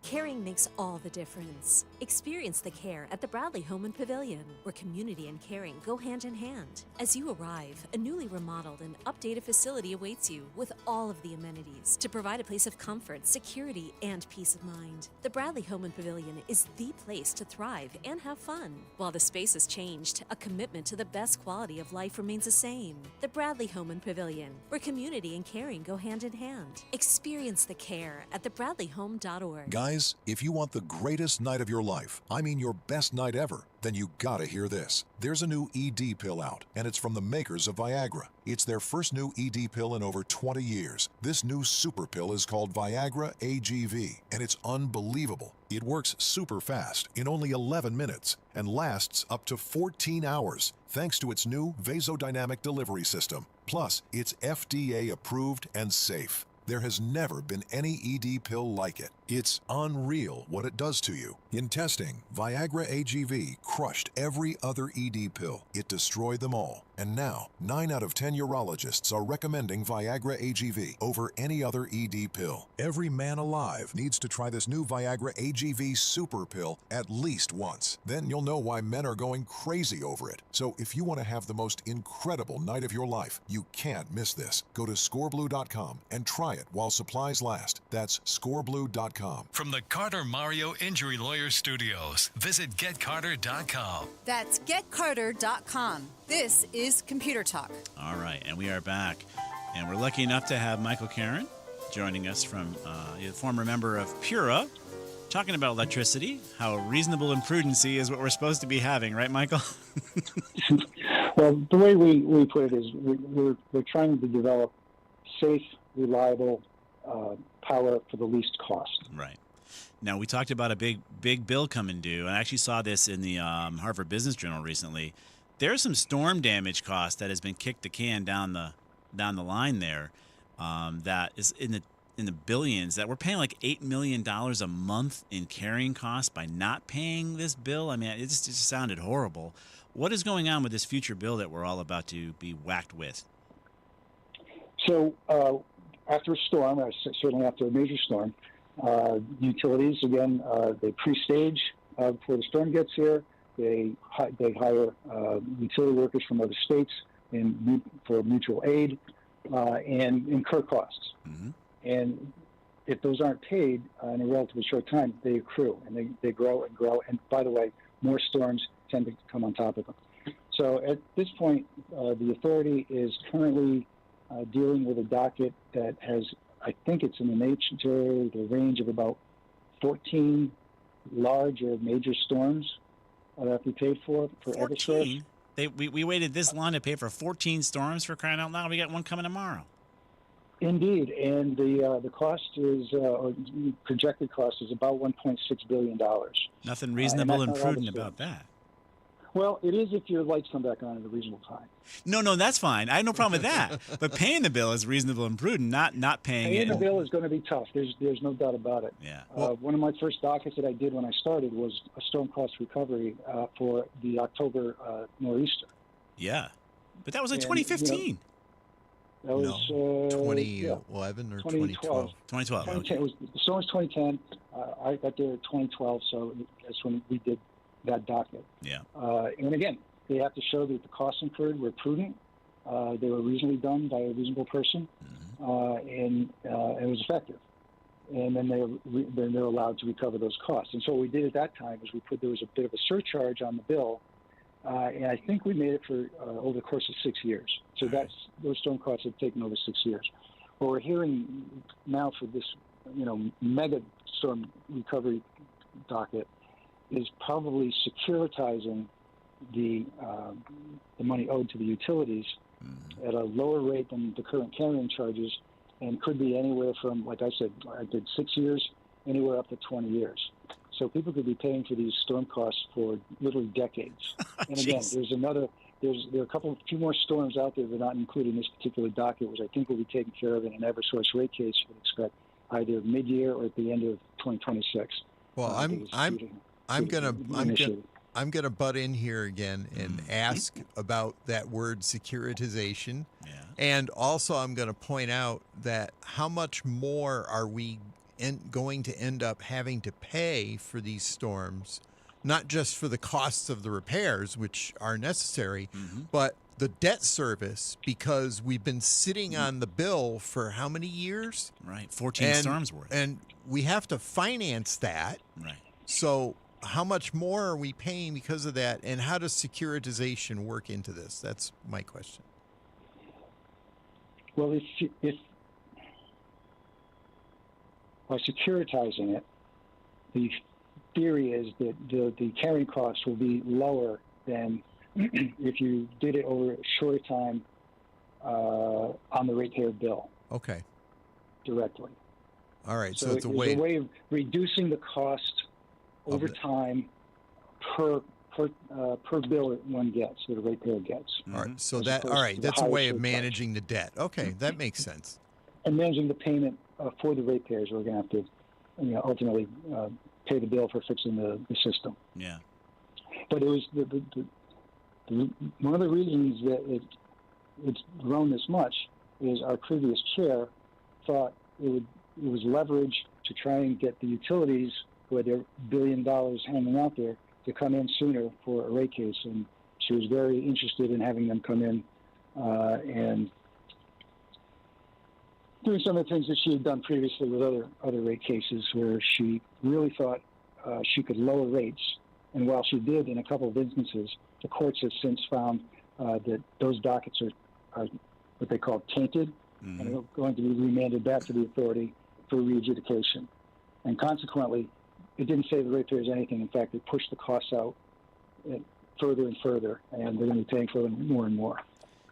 Caring makes all the difference. Experience the care at the Bradley Home and Pavilion, where community and caring go hand in hand. As you arrive, a newly remodeled and updated facility awaits you with all of the amenities to provide a place of comfort, security, and peace of mind. The Bradley Home and Pavilion is the place to thrive and have fun. While the space has changed, a commitment to the best quality of life remains the same. The Bradley Home and Pavilion, where community and caring go hand in hand. Experience the care at thebradleyhome.org. Guys, if you want the greatest night of your life, I mean your best night ever, then you gotta hear this. There's a new ED pill out, and it's from the makers of Viagra. It's their first new ED pill in over 20 years. This new super pill is called Viagra AGV, and it's unbelievable. It works super fast in only 11 minutes and lasts up to 14 hours, thanks to its new vasodynamic delivery system. Plus, it's FDA approved and safe. There has never been any ED pill like it. It's unreal what it does to you. In testing, Viagra AGV crushed every other ED pill. It destroyed them all. And now, 9 out of 10 urologists are recommending Viagra AGV over any other ED pill. Every man alive needs to try this new Viagra AGV super pill at least once. Then you'll know why men are going crazy over it. So if you want to have the most incredible night of your life, you can't miss this. Go to scoreblue.com and try it while supplies last. That's scoreblue.com. From the Carter Mario Injury Lawyer Studios, visit getcarter.com. That's getcarter.com. This is Computer Talk. All right, and we are back. And we're lucky enough to have Michael Caron joining us from a former member of PURA, talking about electricity, how reasonable and prudency is what we're supposed to be having, right, Michael? Well, the way we put it is we're trying to develop safe, reliable power for the least cost. Right. Now, we talked about a big bill coming due, and I actually saw this in the Hartford Business Journal recently. There's some storm damage cost that has been kicked the can down the line there, that is in the billions, that we're paying like $8 million a month in carrying costs by not paying this bill. I mean, it just sounded horrible. What is going on with this future bill that we're all about to be whacked with? So after a storm, certainly after a major storm, utilities, again, they pre-stage before the storm gets here. They hire utility workers from other states for mutual aid and incur costs. Mm-hmm. And if those aren't paid in a relatively short time, they accrue and they grow and grow. And by the way, more storms tend to come on top of them. So at this point, the authority is currently dealing with a docket that has, I think it's in the range of about 14 large or major storms that we paid for Eversource. We waited this long to pay for 14 storms, for crying out loud. We got one coming tomorrow. Indeed, and the cost is, or projected cost is about $1.6 billion. Nothing reasonable and prudent about that. Well, it is if your lights come back on at a reasonable time. No, that's fine. I have no problem with that. But paying the bill is reasonable and prudent, not paying it. Paying the bill is going to be tough. There's no doubt about it. Yeah. One of my first dockets that I did when I started was a storm cost recovery for the October nor'easter. Yeah. But that was in 2015. That was 2011 or 2012. 2012. Okay. The storm was 2010. I got there in 2012, so that's when we did that docket. Yeah. And again, they have to show that the costs incurred were prudent, they were reasonably done by a reasonable person, and it was effective. And then they're allowed to recover those costs. And so what we did at that time is there was a bit of a surcharge on the bill, and I think we made it for over the course of 6 years. So those storm costs have taken over 6 years. What we're hearing now for this, mega storm recovery docket is probably securitizing the money owed to the utilities at a lower rate than the current carrying charges, and could be anywhere from, like I said, I did 6 years, anywhere up to 20 years. So people could be paying for these storm costs for literally decades. And again, there are a few more storms out there that are not included in this particular docket, which I think will be taken care of in an Eversource rate case. I would expect either mid-year or at the end of 2026. Well, I'm gonna butt in here again and ask about that word securitization. Yeah. And also, I'm going to point out that how much more are we going to end up having to pay for these storms, not just for the costs of the repairs, which are necessary, but the debt service, because we've been sitting on the bill for how many years? Right, 14 storms worth. And we have to finance that. Right. So how much more are we paying because of that, and how does securitization work into this? That's my question. Well, if by securitizing it, the theory is that the carrying costs will be lower than if you did it over a shorter time on the ratepayer bill. Okay. Directly. All right. So it's a way of reducing the cost over time per bill that one gets, that a ratepayer gets. All right. So that's a way of managing the debt. Okay, that makes sense. And managing the payment for the ratepayers, we're going to have to, ultimately pay the bill for fixing the system. Yeah. But it was one of the reasons that it's grown this much is our previous chair thought it was leverage to try and get the utilities, who had their $1 billion hanging out there, to come in sooner for a rate case, and she was very interested in having them come in and doing some of the things that she had done previously with other rate cases, where she really thought she could lower rates. And while she did in a couple of instances, the courts have since found that those dockets are what they call tainted, and are going to be remanded back to the authority for readjudication. And consequently, it didn't save the ratepayers anything. In fact, it pushed the costs out further and further, and they're going to be paying for them more and more.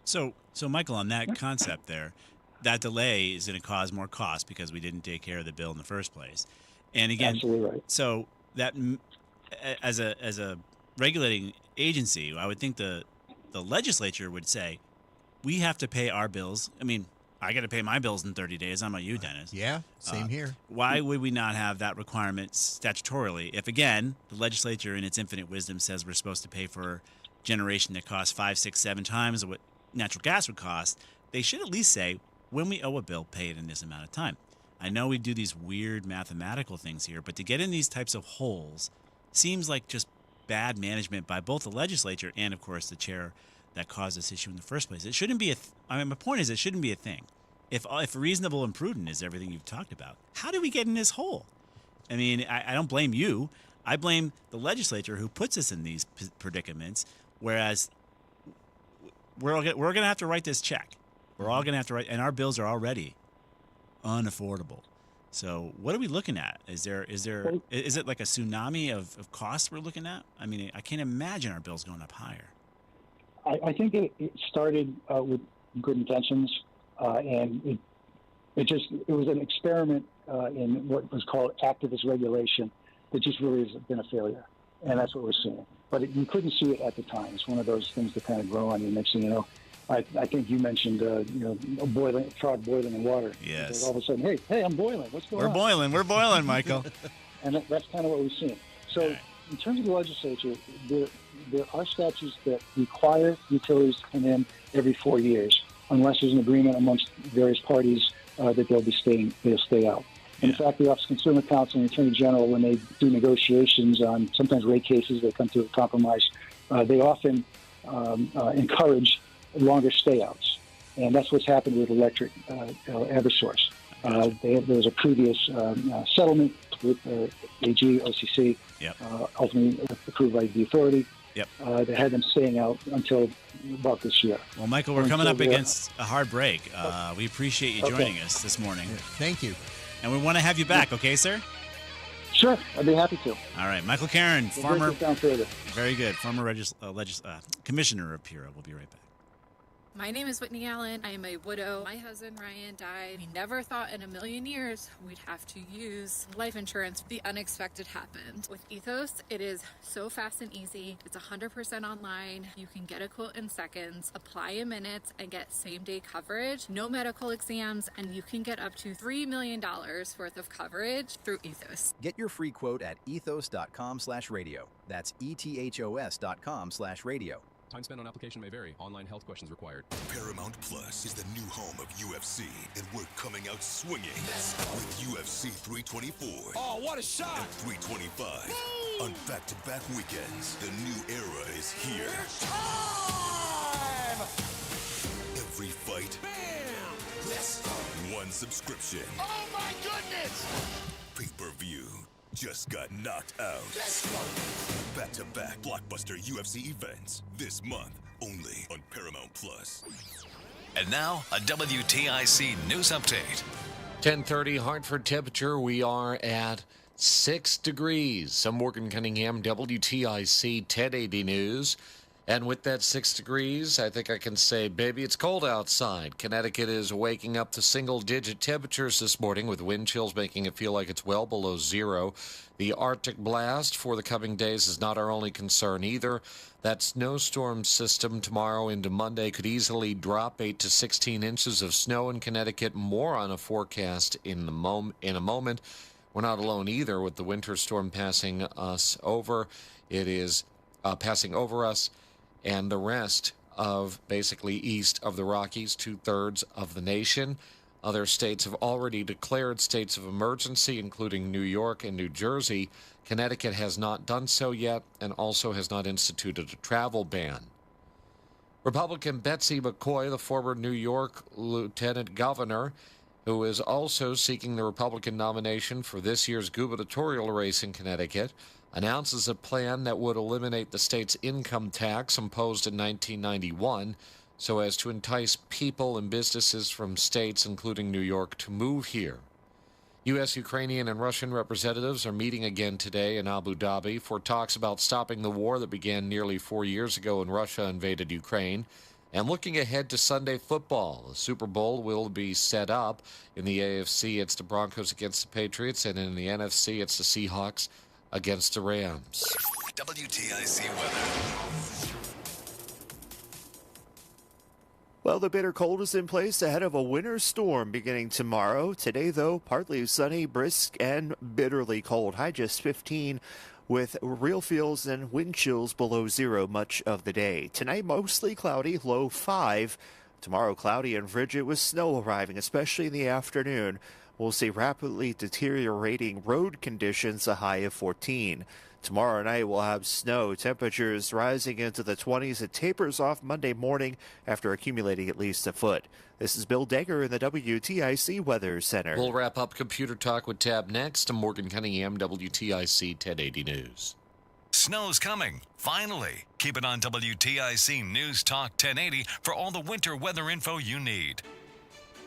So Michael, on that concept there, that delay is going to cause more cost because we didn't take care of the bill in the first place. And again, absolutely right. So that as a regulating agency, I would think the legislature would say, we have to pay our bills. I mean, I got to pay my bills in 30 days. I'm a you, Dennis. Yeah, same here. Why would we not have that requirement statutorily if, again, the legislature in its infinite wisdom says we're supposed to pay for generation that costs 5, 6, 7 times what natural gas would cost? They should at least say, when we owe a bill, pay it in this amount of time. I know we do these weird mathematical things here, but to get in these types of holes seems like just bad management by both the legislature and, of course, the chair that caused this issue in the first place. It shouldn't be my point is it shouldn't be a thing. If reasonable and prudent is everything you've talked about, how do we get in this hole? I mean, I don't blame you. I blame the legislature who puts us in these predicaments, whereas we're going to have to write this check. We're all going to have to write, and our bills are already unaffordable. So what are we looking at? Is it like a tsunami of costs we're looking at? I mean, I can't imagine our bills going up higher. I think it started with good intentions, and it was an experiment in what was called activist regulation that just really has been a failure, and that's what we're seeing. But you couldn't see it at the time. It's one of those things that kind of grow on you. Next thing you know, I think you mentioned a frog boiling in water. Yes. All of a sudden, hey, I'm boiling. What's going on? We're boiling, Michael. And that's kind of what we've seen. So in terms of the legislature, there are statutes that require utilities to come in every 4 years, unless there's an agreement amongst various parties that they'll stay out. In fact, the Office of Consumer Counsel and the Attorney General, when they do negotiations on sometimes rate cases, they come to a compromise. They often encourage longer stayouts, and that's what's happened with electric Eversource. There was a previous settlement with AG, OCC, ultimately approved by the authority. That had them staying out until about this year. Well, Michael, we're coming up against a hard break. We appreciate you joining us this morning. Thank you. And we want to have you back, okay, sir? Sure, I'd be happy to. All right, Michael Caron, former very good, former commissioner of PURA. We'll be right back. My name is Whitney Allen. I am a widow. My husband Ryan died. We never thought in a million years we'd have to use life insurance. The unexpected happened. With Ethos, it is so fast and easy. It's 100% online. You can get a quote in seconds, apply in minutes, and get same-day coverage. No medical exams, and you can get up to $3 million worth of coverage through Ethos. Get your free quote at ethos.com/radio. That's ethos.com/radio. Time spent on application may vary. Online health questions required. Paramount Plus is the new home of UFC, and we're coming out swinging with UFC 324. Oh, what a shot! And 325 Boom! On back-to-back weekends. The new era is here. It's time! Every fight. Bam! Yes! One subscription. Oh my goodness! Pay-per-view. Just got knocked out. Back-to-back blockbuster UFC events this month only on Paramount Plus. And now, a WTIC news update. 10:30 Hartford temperature. We are at 6 degrees. I'm Morgan Cunningham, WTIC 1080 News. And with that 6 degrees, I think I can say, baby, it's cold outside. Connecticut is waking up to single-digit temperatures this morning with wind chills making it feel like it's well below zero. The Arctic blast for the coming days is not our only concern either. That snowstorm system tomorrow into Monday could easily drop 8 to 16 inches of snow in Connecticut. More on a forecast in a moment. We're not alone either with the winter storm passing us over. It is passing over us and the rest of basically east of the Rockies, 2/3 of the nation. Other states have already declared states of emergency, including New York and New Jersey. Connecticut has not done so yet and also has not instituted a travel ban. Republican Betsy McCoy, the former New York lieutenant governor, who is also seeking the Republican nomination for this year's gubernatorial race in Connecticut, announces a plan that would eliminate the state's income tax imposed in 1991 so as to entice people and businesses from states, including New York, to move here. U.S., Ukrainian, and Russian representatives are meeting again today in Abu Dhabi for talks about stopping the war that began nearly 4 years ago when Russia invaded Ukraine. And looking ahead to Sunday football, the Super Bowl will be set up. In the AFC, it's the Broncos against the Patriots, and in the NFC, it's the Seahawks against the Rams. WTIC weather. Well, the bitter cold is in place ahead of a winter storm beginning tomorrow. Today, though, partly sunny, brisk, and bitterly cold. High just 15 with real feels and wind chills below zero much of the day. Tonight, mostly cloudy, low 5. Tomorrow, cloudy and frigid with snow arriving, especially in the afternoon. We'll see rapidly deteriorating road conditions, a high of 14. Tomorrow night we'll have snow, temperatures rising into the 20s. It tapers off Monday morning after accumulating at least a foot. This is Bill Deger in the WTIC Weather Center. We'll wrap up Computer Talk with Tab next. I'm Morgan Cunningham, WTIC 1080 News. Snow's coming, finally. Keep it on WTIC News Talk 1080 for all the winter weather info you need.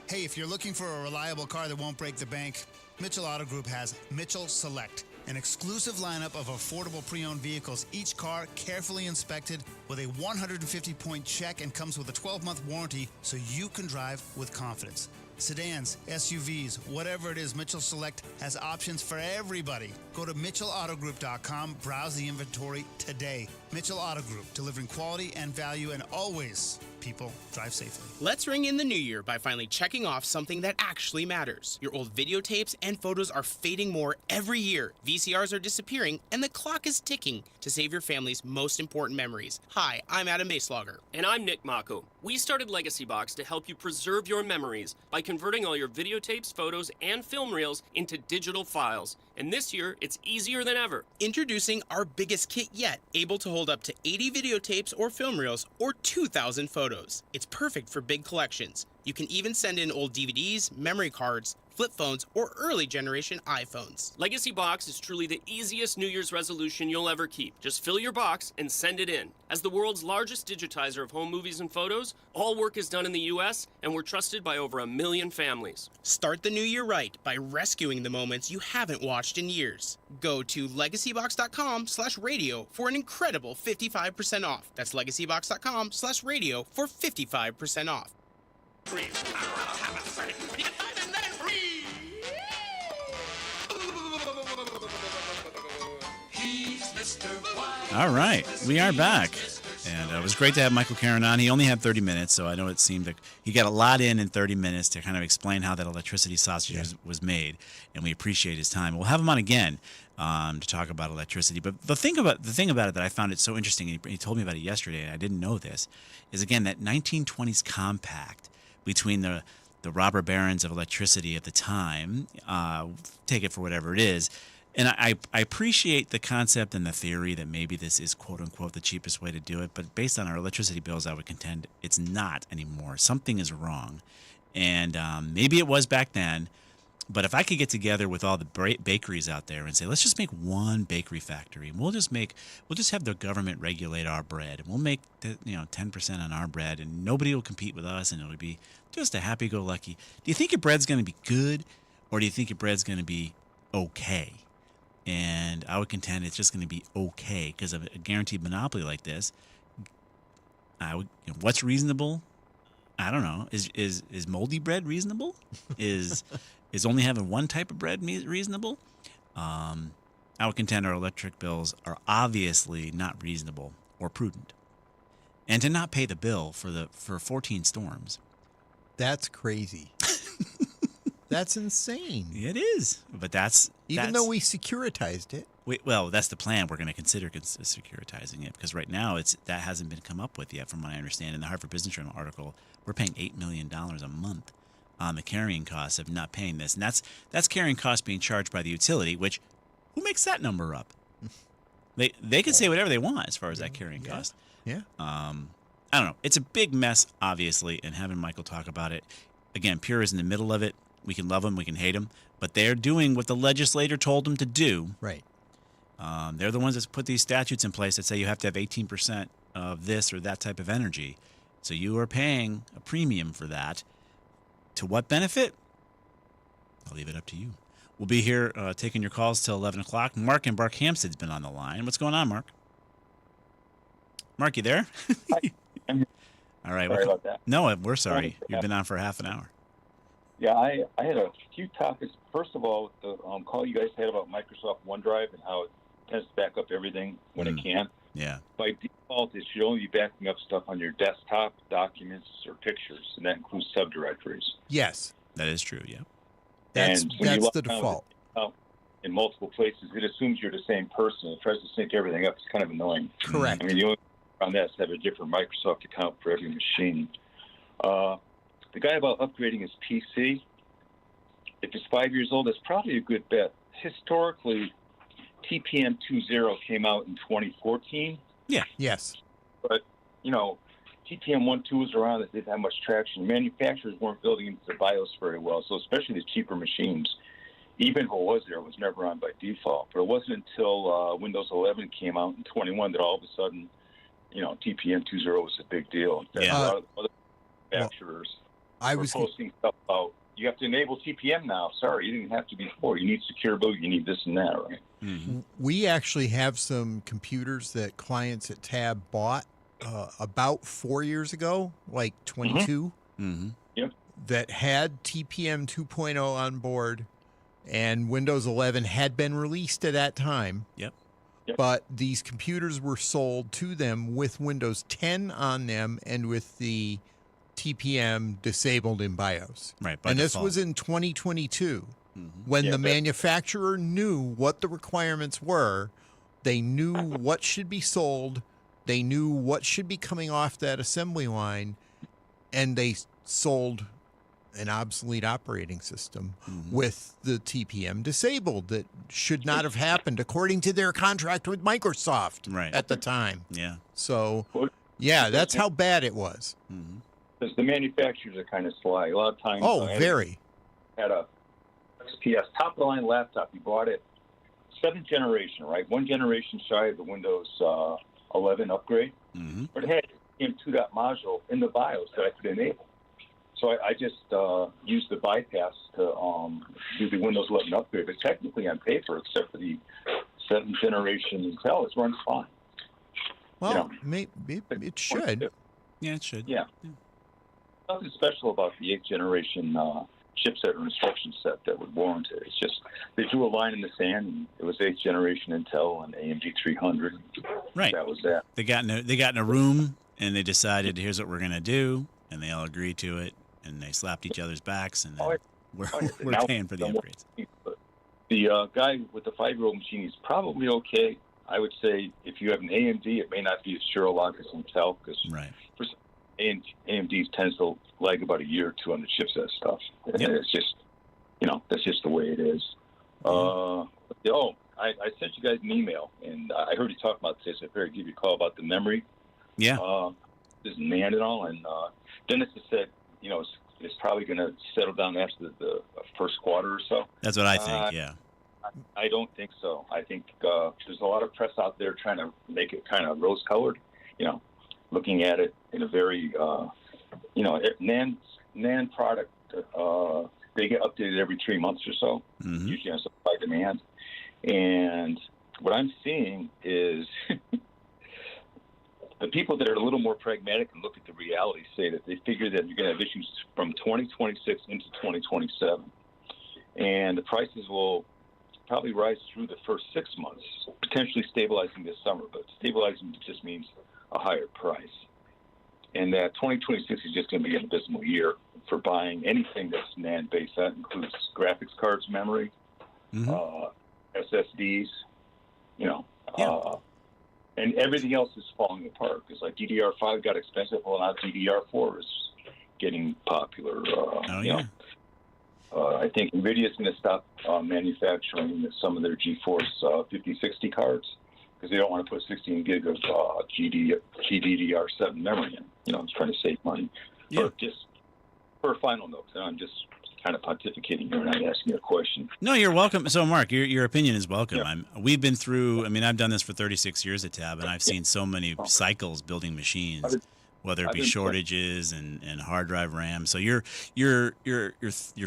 Hey, if you're looking for a reliable car that won't break the bank, Mitchell Auto Group has Mitchell Select, an exclusive lineup of affordable pre-owned vehicles, each car carefully inspected with a 150-point check and comes with a 12-month warranty so you can drive with confidence. Sedans, SUVs, whatever it is, Mitchell Select has options for everybody. Go to MitchellAutoGroup.com, browse the inventory today. Mitchell Auto Group, delivering quality and value, and always, people, drive safely. Let's ring in the new year by finally checking off something that actually matters. Your old videotapes and photos are fading more every year. VCRs are disappearing, and the clock is ticking to save your family's most important memories. Hi, I'm Adam Baselogger. And I'm Nick Mako. We started Legacy Box to help you preserve your memories by converting all your videotapes, photos, and film reels into digital files. And this year, it's easier than ever. Introducing our biggest kit yet, able to hold up to 80 videotapes or film reels or 2,000 photos. It's perfect for big collections. You can even send in old DVDs, memory cards, flip phones, or early generation iPhones. Legacy Box is truly the easiest New Year's resolution you'll ever keep. Just fill your box and send it in. As the world's largest digitizer of home movies and photos, all work is done in the U.S., and we're trusted by over 1 million families. Start the new year right by rescuing the moments you haven't watched in years. Go to legacybox.com/radio for an incredible 55% off. That's legacybox.com/radio for 55% off. All right, we are back. And it was great to have Michael Caron on. He only had 30 minutes, so I know it seemed like he got a lot in 30 minutes to kind of explain how that electricity sausage was made, and we appreciate his time. We'll have him on again to talk about electricity. But the thing about it that I found it so interesting, and he told me about it yesterday, and I didn't know this, is again that 1920s compact between the robber barons of electricity at the time, take it for whatever it is. And I appreciate the concept and the theory that maybe this is, quote unquote, the cheapest way to do it. But based on our electricity bills, I would contend it's not anymore. Something is wrong. And maybe it was back then. But if I could get together with all the bakeries out there and say, let's just make one bakery factory, and we'll just have the government regulate our bread, and we'll make 10% on our bread, and nobody will compete with us, and it'll be just a happy-go-lucky. Do you think your bread's going to be good, or do you think your bread's going to be okay? And I would contend it's just going to be okay because of a guaranteed monopoly like this. What's reasonable? I don't know. Is moldy bread reasonable? Is only having one type of bread reasonable? I would contend our electric bills are obviously not reasonable or prudent. And to not pay the bill for 14 storms. That's crazy. That's insane. It is, but that's though we securitized it. Well, that's the plan. We're going to consider securitizing it because right now that hasn't been come up with yet, from what I understand. In the Hartford Business Journal article, we're paying $8 million a month on the carrying costs of not paying this, and that's carrying costs being charged by the utility. Which, who makes that number up? They can say whatever they want as far as that carrying cost. Yeah. I don't know. It's a big mess, obviously, and having Michael talk about it again. Pure is in the middle of it. We can love them, we can hate them, but they're doing what the legislator told them to do. Right. They're the ones that put these statutes in place that say you have to have 18% of this or that type of energy. So you are paying a premium for that. To what benefit? I'll leave it up to you. We'll be here taking your calls till 11 o'clock. Mark in Barkhamsted's been on the line. What's going on, Mark? Mark, you there? Hi. All right. Sorry about that. No, we're sorry. You've been on for half an hour. Yeah, I had a few topics. First of all, the call you guys had about Microsoft OneDrive and how it tends to back up everything when it can. Yeah. By default, it should only be backing up stuff on your desktop, documents, or pictures, and that includes subdirectories. Yes. That is true, yeah. That's the default. In multiple places, it assumes you're the same person. It tries to sync everything up. It's kind of annoying. Correct. I mean, the only thing on that is to have a different Microsoft account for every machine. The guy about upgrading his PC, if it's 5 years old, that's probably a good bet. Historically, TPM 2.0 came out in 2014. Yeah. Yes. But, TPM 1.2 was around. It didn't have much traction. Manufacturers weren't building into the BIOS very well, so especially the cheaper machines, even if it was there, it was never on by default. But it wasn't until Windows 11 came out in 21 that all of a sudden, TPM 2.0 was a big deal. Yeah. A lot of other manufacturers were posting stuff about, you have to enable TPM now. Sorry, you didn't have to before. You need secure boot. You need this and that, right? Mm-hmm. We actually have some computers that clients at Tab bought about 4 years ago, like 22, Yep. that had TPM 2.0 on board, and Windows 11 had been released at that time. Yep. But these computers were sold to them with Windows 10 on them and with the TPM disabled in BIOS. Right. And this was in 2022 when the manufacturer knew what the requirements were. They knew what should be sold. They knew what should be coming off that assembly line. And they sold an obsolete operating system with the TPM disabled that should not have happened according to their contract with Microsoft at the time. Yeah. So, yeah, that's how bad it was. Because the manufacturers are kind of sly. A lot of times, very. Had a XPS, top-of-the-line laptop. He bought it 7th generation, right? 1 generation shy of the Windows 11 upgrade. Mm-hmm. But it had an M2 module in the BIOS that I could enable. So I just used the bypass to do the Windows 11 upgrade. But technically on paper, except for the 7th generation Intel, it runs fine. Well, maybe it should. Yeah, it should. Yeah. Nothing special about the 8th generation chipset or instruction set that would warrant it. It's just they drew a line in the sand, and it was 8th generation Intel and AMD 300. Right. That was that. They got in a room and they decided, here's what we're going to do, and they all agreed to it, and they slapped each other's backs, and then we're paying for the upgrades. The guy with the 5-year-old machine is probably okay. I would say if you have an AMD, it may not be as sure a lot as Intel, because AMD tends to lag about a year or two on the chipset stuff. Yep. It's just, that's just the way it is. I sent you guys an email, and I heard you talk about this. I figured I'd give you a call about the memory. Yeah. This NAND and all, and Dennis has said, it's probably going to settle down after the first quarter or so. That's what I think, yeah. I don't think so. I think there's a lot of press out there trying to make it kind of rose-colored, looking at it in a very, NAND product, they get updated every 3 months or so, usually on supply demand. And what I'm seeing is the people that are a little more pragmatic and look at the reality say that they figure that you're going to have issues from 2026 into 2027. And the prices will probably rise through the first 6 months, potentially stabilizing this summer. But stabilizing just means a higher price. And that 2026 is just going to be an abysmal year for buying anything that's NAND-based. That includes graphics cards, memory, SSDs, and everything else is falling apart. Because like DDR5 got expensive, well, now DDR4 is getting popular. I think NVIDIA is going to stop manufacturing some of their GeForce 5060 cards because they don't want to put 16 gig of GDDR7 memory in. It's trying to save money. Yeah. But just for a final note, I'm just kind of pontificating here and I'm asking you a question. No, you're welcome. So, Mark, your opinion is welcome. Yeah. We've been through. I've done this for 36 years at Tab, and I've seen so many cycles building machines, whether it be shortages and hard drive RAM. So your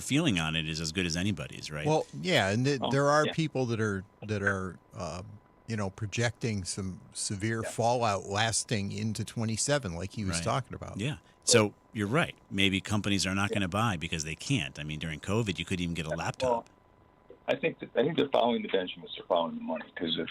feeling on it is as good as anybody's, right? Well, yeah, and there are people that are projecting some severe fallout lasting into 27, like he was talking about. Yeah. So you're right. Maybe companies are not going to buy because they can't. During COVID, you couldn't even get a laptop. Well, I think they're following the Benjamins. They're following the money because the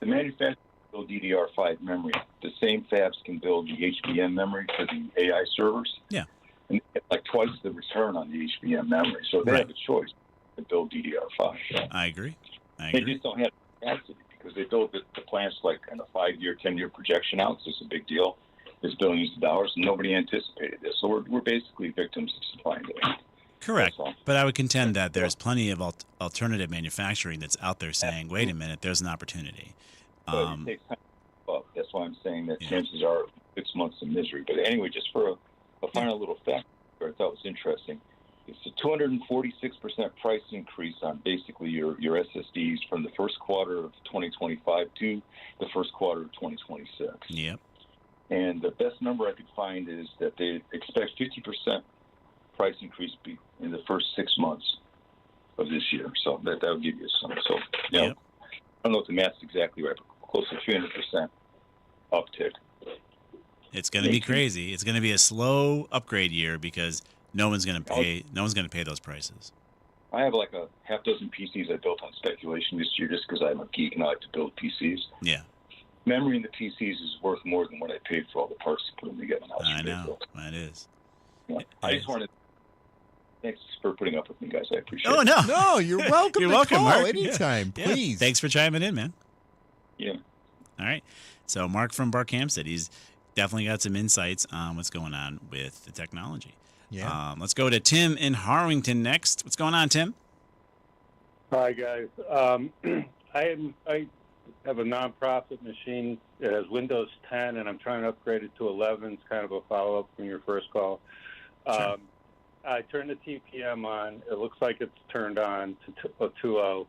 manufacturers build DDR5 memory. The same fabs can build the HBM memory for the AI servers. Yeah. And they get like twice the return on the HBM memory. So they have a choice to build DDR5. I agree. They just don't have capacity because they build the plants like in a 5-year, 10-year projection out. So it's a big deal. It's billions of dollars, and nobody anticipated this. So we're basically victims of supply and demand. Correct. But I would contend that there's plenty of alternative manufacturing that's out there saying, wait a minute, there's an opportunity. But it takes time. Well, that's why I'm saying that chances are 6 months of misery. But anyway, just for a final little fact I thought was interesting, it's a 246% price increase on basically your SSDs from the first quarter of 2025 to the first quarter of 2026. Yep. And the best number I could find is that they expect 50% price increase in the first 6 months of this year. So that would give you some. So, I don't know if the math's exactly right, but close to 300% uptick. It's going to be crazy. It's going to be a slow upgrade year because no one's going to pay those prices. I have like a half dozen PCs I built on speculation this year just because I'm a geek and I like to build PCs. Yeah. Memory in the PCs is worth more than what I paid for all the parts to put them together. I know. It is. I just wanted. Thanks for putting up with me, guys. I appreciate it. Oh, no. No, you're welcome. You're welcome, Mark. Anytime, please. Thanks for chiming in, man. Yeah. All right. So Mark from Barkhamsted, he's definitely got some insights on what's going on with the technology. Yeah. Let's go to Tim in Harwington next. What's going on, Tim? Hi, guys. I have a nonprofit machine that has Windows 10, and I'm trying to upgrade it to 11. It's kind of a follow-up from your first call. Sure. I turned the TPM on. It looks like it's turned on to 2.0.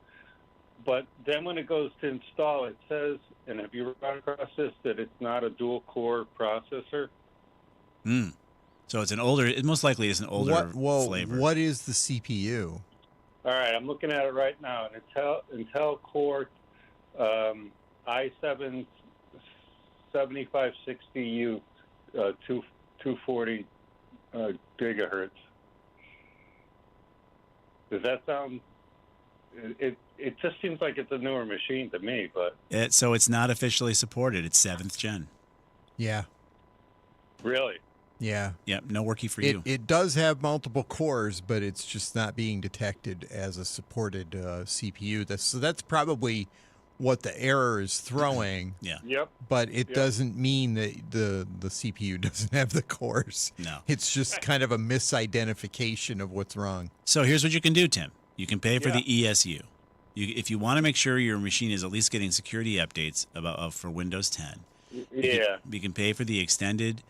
But then when it goes to install, it says, and have you run across this, that it's not a dual-core processor? So it's an older, it most likely is an older flavor. What is the CPU? All right, I'm looking at it right now. An Intel Core i7 7560U 240 gigahertz. Does that sound? It just seems like it's a newer machine to me, but So it's not officially supported. It's 7th gen. Yeah. Really? Yeah. Yep. No worky for you. It does have multiple cores, but it's just not being detected as a supported CPU. So that's probably what the error is throwing. Yeah. Yep. But it doesn't mean that the CPU doesn't have the cores. No. It's just kind of a misidentification of what's wrong. So here's what you can do, Tim. You can pay for the ESU. If you want to make sure your machine is at least getting security updates for Windows 10, you can pay for the extended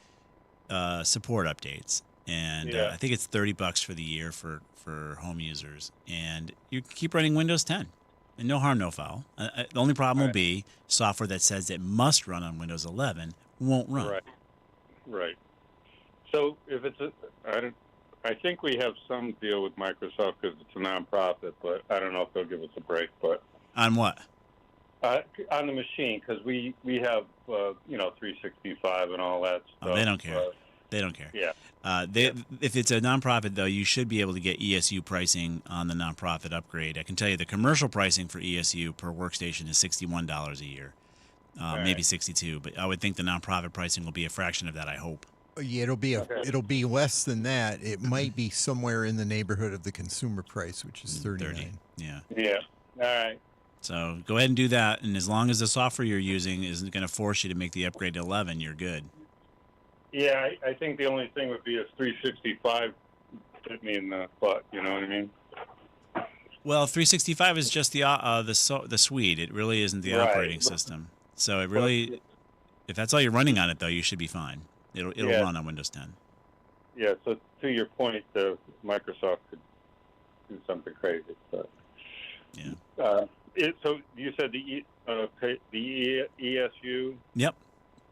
support updates. And I think it's $30 for the year for home users. And you keep running Windows 10. And no harm, no foul. The only problem will be software that says it must run on Windows 11 won't run. Right. So if it's I think we have some deal with Microsoft because it's a nonprofit, but I don't know if they'll give us a break. But on what? On the machine, because we have 365 and all that stuff. Oh, they don't care. They don't care. Yeah. If it's a nonprofit, though, you should be able to get ESU pricing on the nonprofit upgrade. I can tell you the commercial pricing for ESU per workstation is $61 a year, maybe $62. But I would think the nonprofit pricing will be a fraction of that. I hope. Yeah, it'll be less than that. It might be somewhere in the neighborhood of the consumer price, which is $39. Yeah. Yeah. All right. So go ahead and do that, and as long as the software you're using isn't going to force you to make the upgrade to 11, you're good. Yeah, I think the only thing would be if 365 hit me in the butt. You know what I mean? Well, 365 is just the suite. It really isn't the operating system. So it really, if that's all you're running on it, though, you should be fine. It'll run on Windows 10. Yeah. So to your point, Microsoft could do something crazy. But yeah. So you said the ESU. Yep.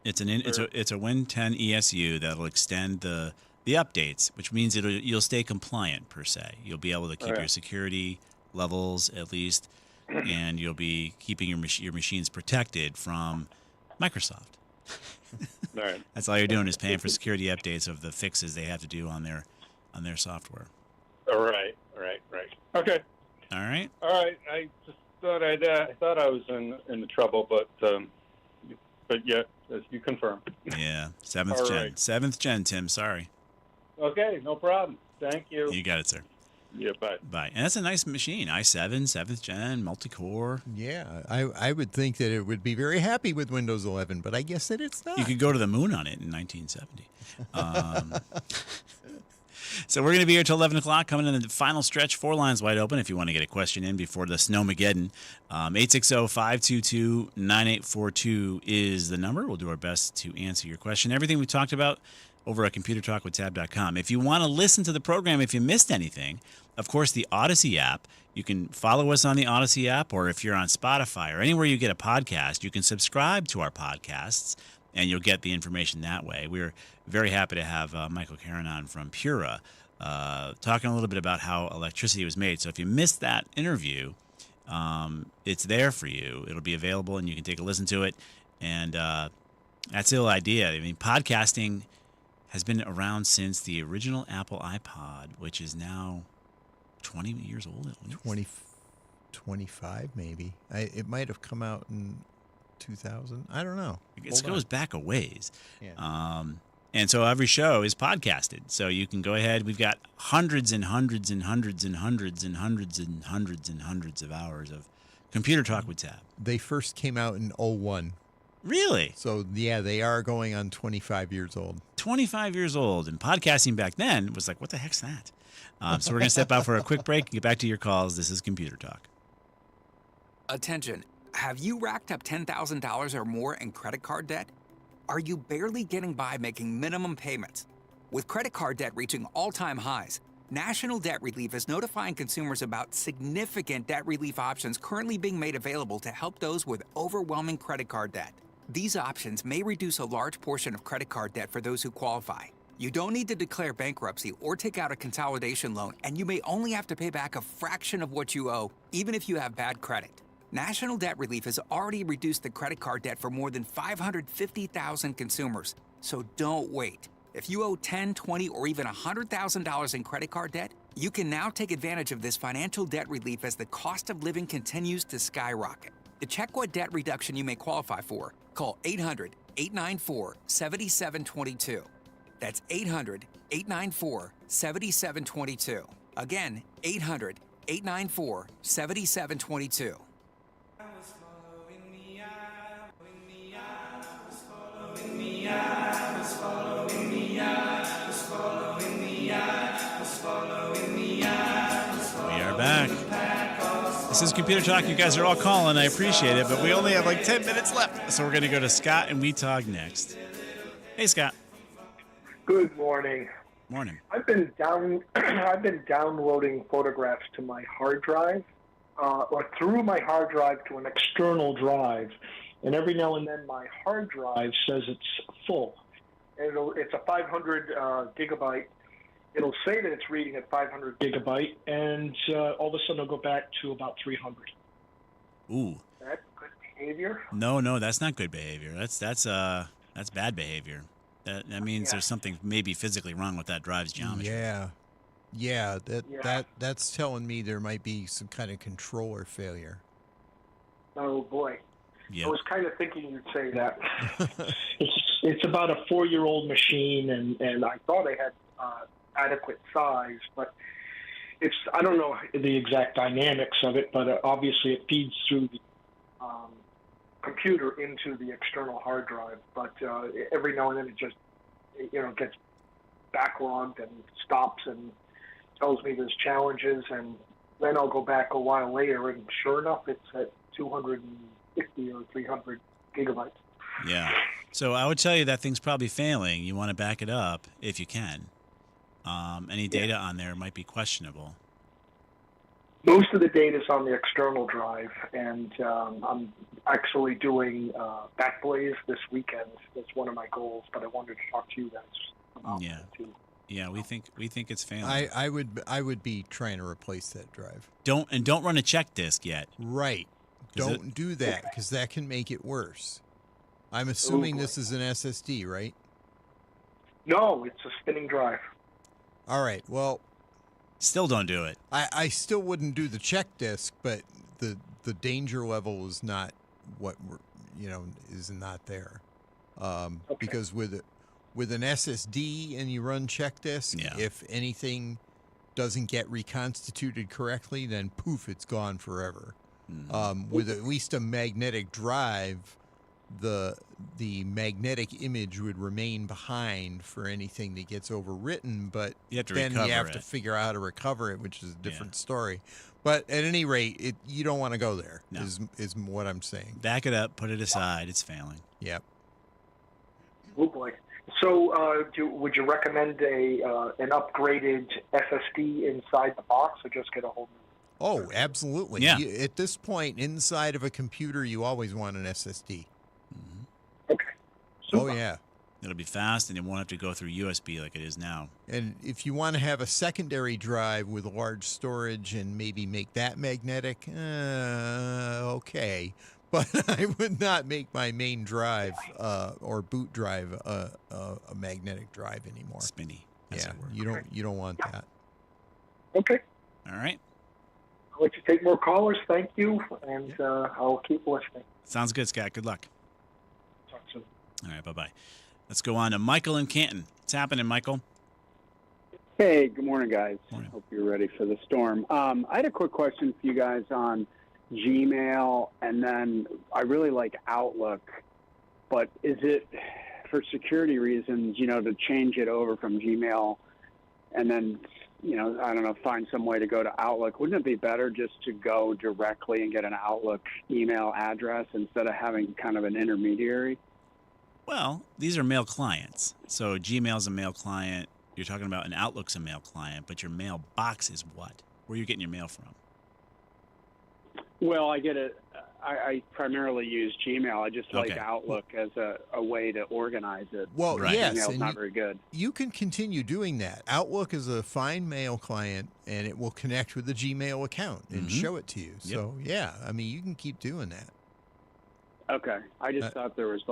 It's a Win 10 ESU that'll extend the updates, which means you'll stay compliant per se. You'll be able to keep your security levels at least, and you'll be keeping your machines protected from Microsoft. Right. That's all you're doing is paying for security updates of the fixes they have to do on their software. All right. Okay. All right. I just thought I thought I was in the trouble, but yeah, as you confirm. Yeah, 7th gen. Right. 7th gen, Tim. Sorry. Okay, no problem. Thank you. You got it, sir. Yeah, bye. Bye. And that's a nice machine. i7, 7th gen, multi-core. Yeah, I would think that it would be very happy with Windows 11, but I guess that it's not. You could go to the moon on it in 1970. So we're going to be here till 11 o'clock, coming in the final stretch. 4 lines wide open if you want to get a question in before the Snowmageddon. 860-522-9842 is the number. We'll do our best to answer your question. Everything we talked about over at ComputerTalkWithTab.com. If you want to listen to the program, if you missed anything, of course, the Odyssey app, you can follow us on the Odyssey app, or if you're on Spotify or anywhere you get a podcast, you can subscribe to our podcasts, and you'll get the information that way. We're very happy to have Michael Caron on from Pura talking a little bit about how electricity was made. So if you missed that interview, it's there for you. It'll be available, and you can take a listen to it. And that's the whole idea. I mean, podcasting has been around since the original Apple iPod, which is now 20 years old at least. 25 maybe. It might have come out in 2000. I don't know. It goes back a ways. Yeah. And so every show is podcasted. So you can go ahead. We've got hundreds and hundreds and hundreds and hundreds and hundreds and hundreds and hundreds of hours of Computer Talk with Tab. They first came out in 2001. Really? So, yeah, they are going on 25 years old. 25 years old. And podcasting back then was like, what the heck's that? So we're going to step out for a quick break and get back to your calls. This is Computer Talk. Attention. Have you racked up $10,000 or more in credit card debt? Are you barely getting by making minimum payments? With credit card debt reaching all-time highs, National Debt Relief is notifying consumers about significant debt relief options currently being made available to help those with overwhelming credit card debt. These options may reduce a large portion of credit card debt for those who qualify. You don't need to declare bankruptcy or take out a consolidation loan, and you may only have to pay back a fraction of what you owe, even if you have bad credit. National Debt Relief has already reduced the credit card debt for more than 550,000 consumers, so don't wait. If you owe $10,000, $20,000, or even $100,000 in credit card debt, you can now take advantage of this financial debt relief as the cost of living continues to skyrocket. To check what debt reduction you may qualify for, call 800-894-7722. That's 800-894-7722. Again, 800-894-7722. We are back. This is Computer Talk. You guys are all calling. I appreciate it, but we only have like 10 minutes left. So we're going to go to Scott and We Talk next. Hey, Scott. Good morning. Morning. I've been downloading photographs to my hard drive, or through my hard drive to an external drive, and every now and then my hard drive says it's full. It's a 500 gigabyte. It'll say that it's reading at 500 gigabyte, and all of a sudden it'll go back to about 300. Ooh. Is that good behavior? No, that's not good behavior. That's bad behavior. That means there's something maybe physically wrong with that drive's geometry. Yeah. That's telling me there might be some kind of controller failure. Oh boy. Yep. I was kind of thinking you'd say that. It's about a 4-year-old machine, and I thought I had adequate size, but I don't know the exact dynamics of it, but obviously it feeds through the computer into the external hard drive. But every now and then it just gets backlogged and stops and tells me there's challenges, and then I'll go back a while later, and sure enough, it's at 250 or 300 gigabytes. Yeah. So I would tell you that thing's probably failing. You want to back it up if you can. Any data on there might be questionable. Most of the data is on the external drive, and I'm actually doing Backblaze this weekend. That's one of my goals, but I wanted to talk to you guys about that too. Yeah, we think it's failing. I would be trying to replace that drive. Don't run a check disk yet. Right. Don't do that, because that can make it worse. I'm assuming this is an SSD, right? No, it's a spinning drive. All right. Well, still don't do it. I still wouldn't do the check disk, but the danger level is not what is not there. Because with an SSD and you run check disk, if anything doesn't get reconstituted correctly, then poof, it's gone forever. With at least a magnetic drive, the magnetic image would remain behind for anything that gets overwritten, but you have to to figure out how to recover it, which is a different story. But at any rate, you don't want to go there. No. Is what I'm saying. Back it up, put it aside. It's failing. Yep. Oh boy. So, would you recommend an upgraded SSD inside the box, or just get a whole new? Oh, absolutely. Yeah. At this point, inside of a computer, you always want an SSD. Okay. Oh, yeah. It'll be fast, and it won't have to go through USB like it is now. And if you want to have a secondary drive with large storage and maybe make that magnetic, okay. But I would not make my main drive or boot drive a magnetic drive anymore. Spinny. Yeah, you don't want that. Okay. All right. I'll let you take more callers. Thank you, and I'll keep listening. Sounds good, Scott. Good luck. Talk soon. All right, bye-bye. Let's go on to Michael in Canton. What's happening, Michael? Hey, good morning, guys. Hope you're ready for the storm. I had a quick question for you guys on Gmail, and then I really like Outlook, but is it, for security reasons, to change it over from Gmail and then, I don't know, find some way to go to Outlook? Wouldn't it be better just to go directly and get an Outlook email address instead of having kind of an intermediary? Well, these are mail clients. So Gmail's a mail client. you're talking about an Outlook's a mail client, but your mailbox is what? Where are you getting your mail from? Well, I primarily use Gmail. I just like Outlook as a way to organize it. Well, yes, Gmail's and not very good. You can continue doing that. Outlook is a fine mail client, and it will connect with the Gmail account and show it to you. Yep. So, yeah, I mean, you can keep doing that. Okay. I just thought there was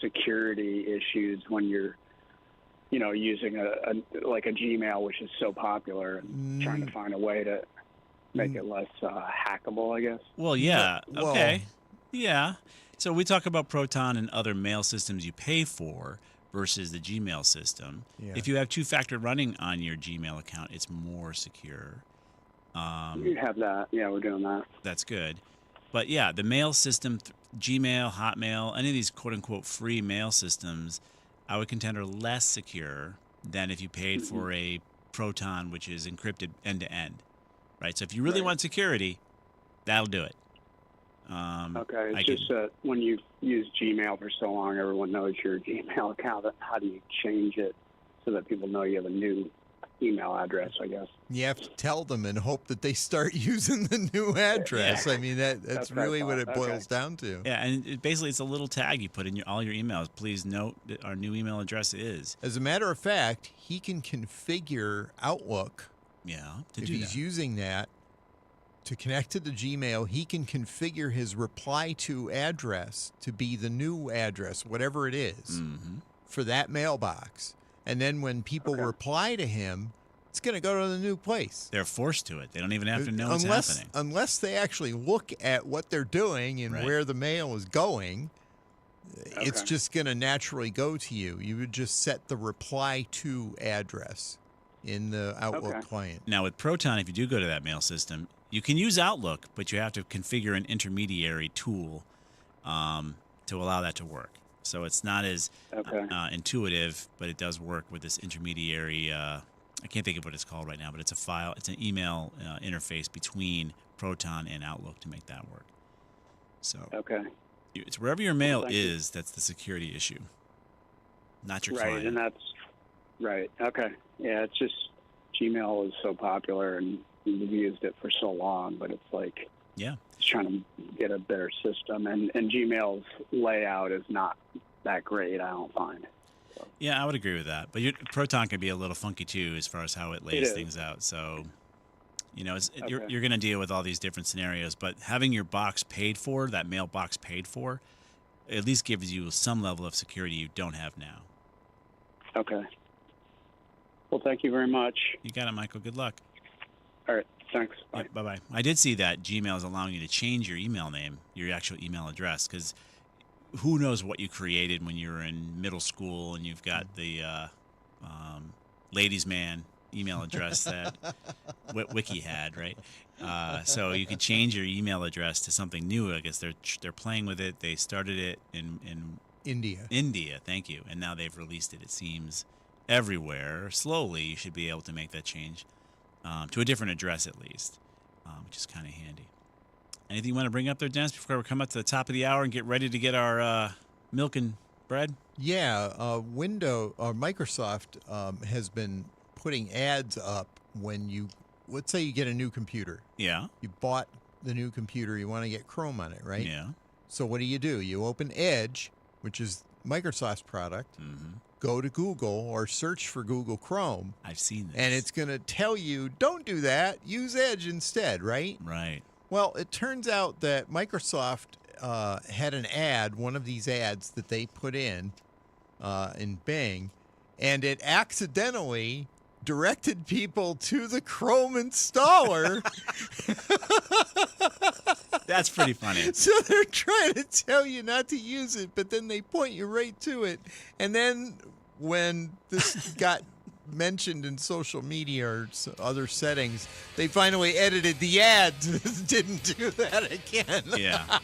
security issues when you're, using a Gmail, which is so popular, and trying to find a way to make it less hackable, I guess. Well, yeah. Okay. Yeah. So we talk about Proton and other mail systems you pay for versus the Gmail system. Yeah. If you have two-factor running on your Gmail account, it's more secure. You have that. Yeah, we're doing that. That's good. But yeah, the mail system, Gmail, Hotmail, any of these quote-unquote free mail systems, I would contend are less secure than if you paid for a Proton, which is encrypted end-to-end. Right, so if you really want security, that'll do it. Okay, it's just that when you use Gmail for so long, everyone knows your Gmail account. How do you change it so that people know you have a new email address, I guess? You have to tell them and hope that they start using the new address. Yeah. I mean, that's really what it boils down to. Yeah, and basically it's a little tag you put in all your emails. Please note that our new email address is. As a matter of fact, he can configure Outlook. Yeah, if he's using that to connect to the Gmail, he can configure his reply to address to be the new address, whatever it is, for that mailbox. And then when people reply to him, it's going to go to the new place. They're forced to it. They don't even have to know what's happening. Unless they actually look at what they're doing and where the mail is going, it's just going to naturally go to you. You would just set the reply to address in the Outlook client. Now with Proton, if you do go to that mail system, you can use Outlook, but you have to configure an intermediary tool to allow that to work. So it's not as intuitive, but it does work with this intermediary. I can't think of what it's called right now, but it's a file. It's an email interface between Proton and Outlook to make that work. So it's wherever your mail is, that's the security issue, not your client. Right, and that's right. Okay. Yeah, it's just Gmail is so popular and we've used it for so long, but it's like just trying to get a better system. And Gmail's layout is not that great, I don't find. So. Yeah, I would agree with that. But Proton can be a little funky too as far as how it lays things out. So, you're going to deal with all these different scenarios, but having your box paid for, that mailbox paid for, at least gives you some level of security you don't have now. Okay. Well, thank you very much. You got it, Michael. Good luck. All right. Thanks. Bye. Yep, bye-bye. I did see that Gmail is allowing you to change your email name, your actual email address, because who knows what you created when you were in middle school and you've got the ladies' man email address that Wiki had, right? So you can change your email address to something new. I guess they're playing with it. They started it in India. India, thank you. And now they've released it, it seems, everywhere. Slowly, you should be able to make that change to a different address at least, which is kind of handy. Anything you want to bring up there, Dennis, before we come up to the top of the hour and get ready to get our milk and bread? Yeah, Microsoft has been putting ads up when let's say you get a new computer. Yeah. You bought the new computer, you want to get Chrome on it, right? Yeah. So what do? You open Edge, which is Microsoft's product, go to Google or search for Google Chrome. I've seen this. And it's going to tell you, don't do that, use Edge instead, right? Right. Well, it turns out that Microsoft had an ad, one of these ads that they put in Bing, and it accidentally directed people to the Chrome installer. That's pretty funny. So they're trying to tell you not to use it, but then they point you right to it. And then when this got mentioned in social media or other settings, they finally edited the ad. Didn't do that again. Yeah.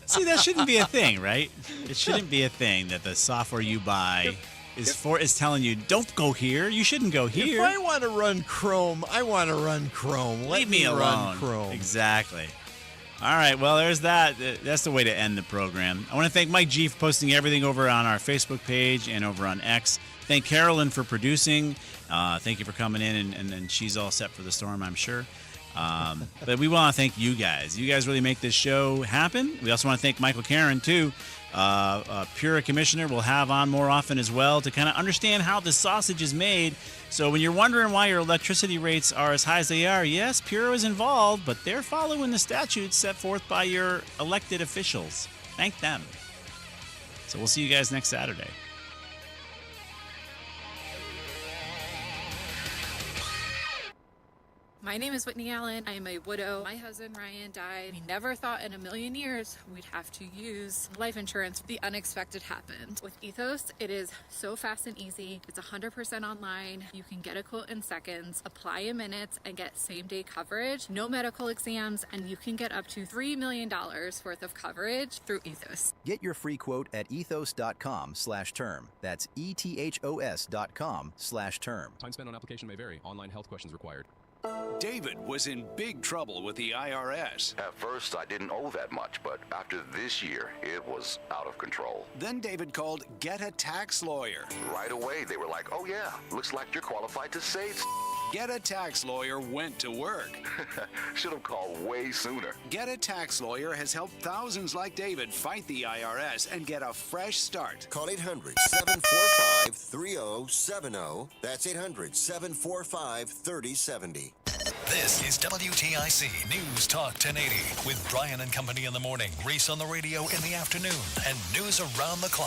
See, that shouldn't be a thing, right? It shouldn't be a thing that the software you buy is telling you, don't go here. You shouldn't go here. If I want to run Chrome, I want to run Chrome. Leave me alone. Run Chrome. Exactly. All right, well, there's that. That's the way to end the program. I want to thank Mike G for posting everything over on our Facebook page and over on X. Thank Carolyn for producing. Thank you for coming in, and she's all set for the storm, I'm sure. But we want to thank you guys. You guys really make this show happen. We also want to thank Michael Karen, too. Pura Commissioner will have on more often as well to kind of understand how the sausage is made. So when you're wondering why your electricity rates are as high as they are, yes, Pura is involved, but they're following the statutes set forth by your elected officials. Thank them. So we'll see you guys next Saturday. My name is Whitney Allen. I am a widow. My husband Ryan died. We never thought in a million years we'd have to use life insurance. The unexpected happened. With Ethos, it is so fast and easy. It's 100% online. You can get a quote in seconds, apply in minutes, and get same-day coverage. No medical exams, and you can get up to $3 million worth of coverage through Ethos. Get your free quote at ethos.com/term. That's ethos.com/term. Time spent on application may vary. Online health questions required. David was in big trouble with the IRS. At first, I didn't owe that much, but after this year, it was out of control. Then David called Get a Tax Lawyer. Right away, they were like, oh yeah, looks like you're qualified to save. Get a Tax Lawyer went to work. Should have called way sooner. Get a Tax Lawyer has helped thousands like David fight the IRS and get a fresh start. Call 800-745-3070. That's 800-745-3070. This is WTIC News Talk 1080 with Brian and Company in the morning, Reese on the radio in the afternoon, and news around the clock.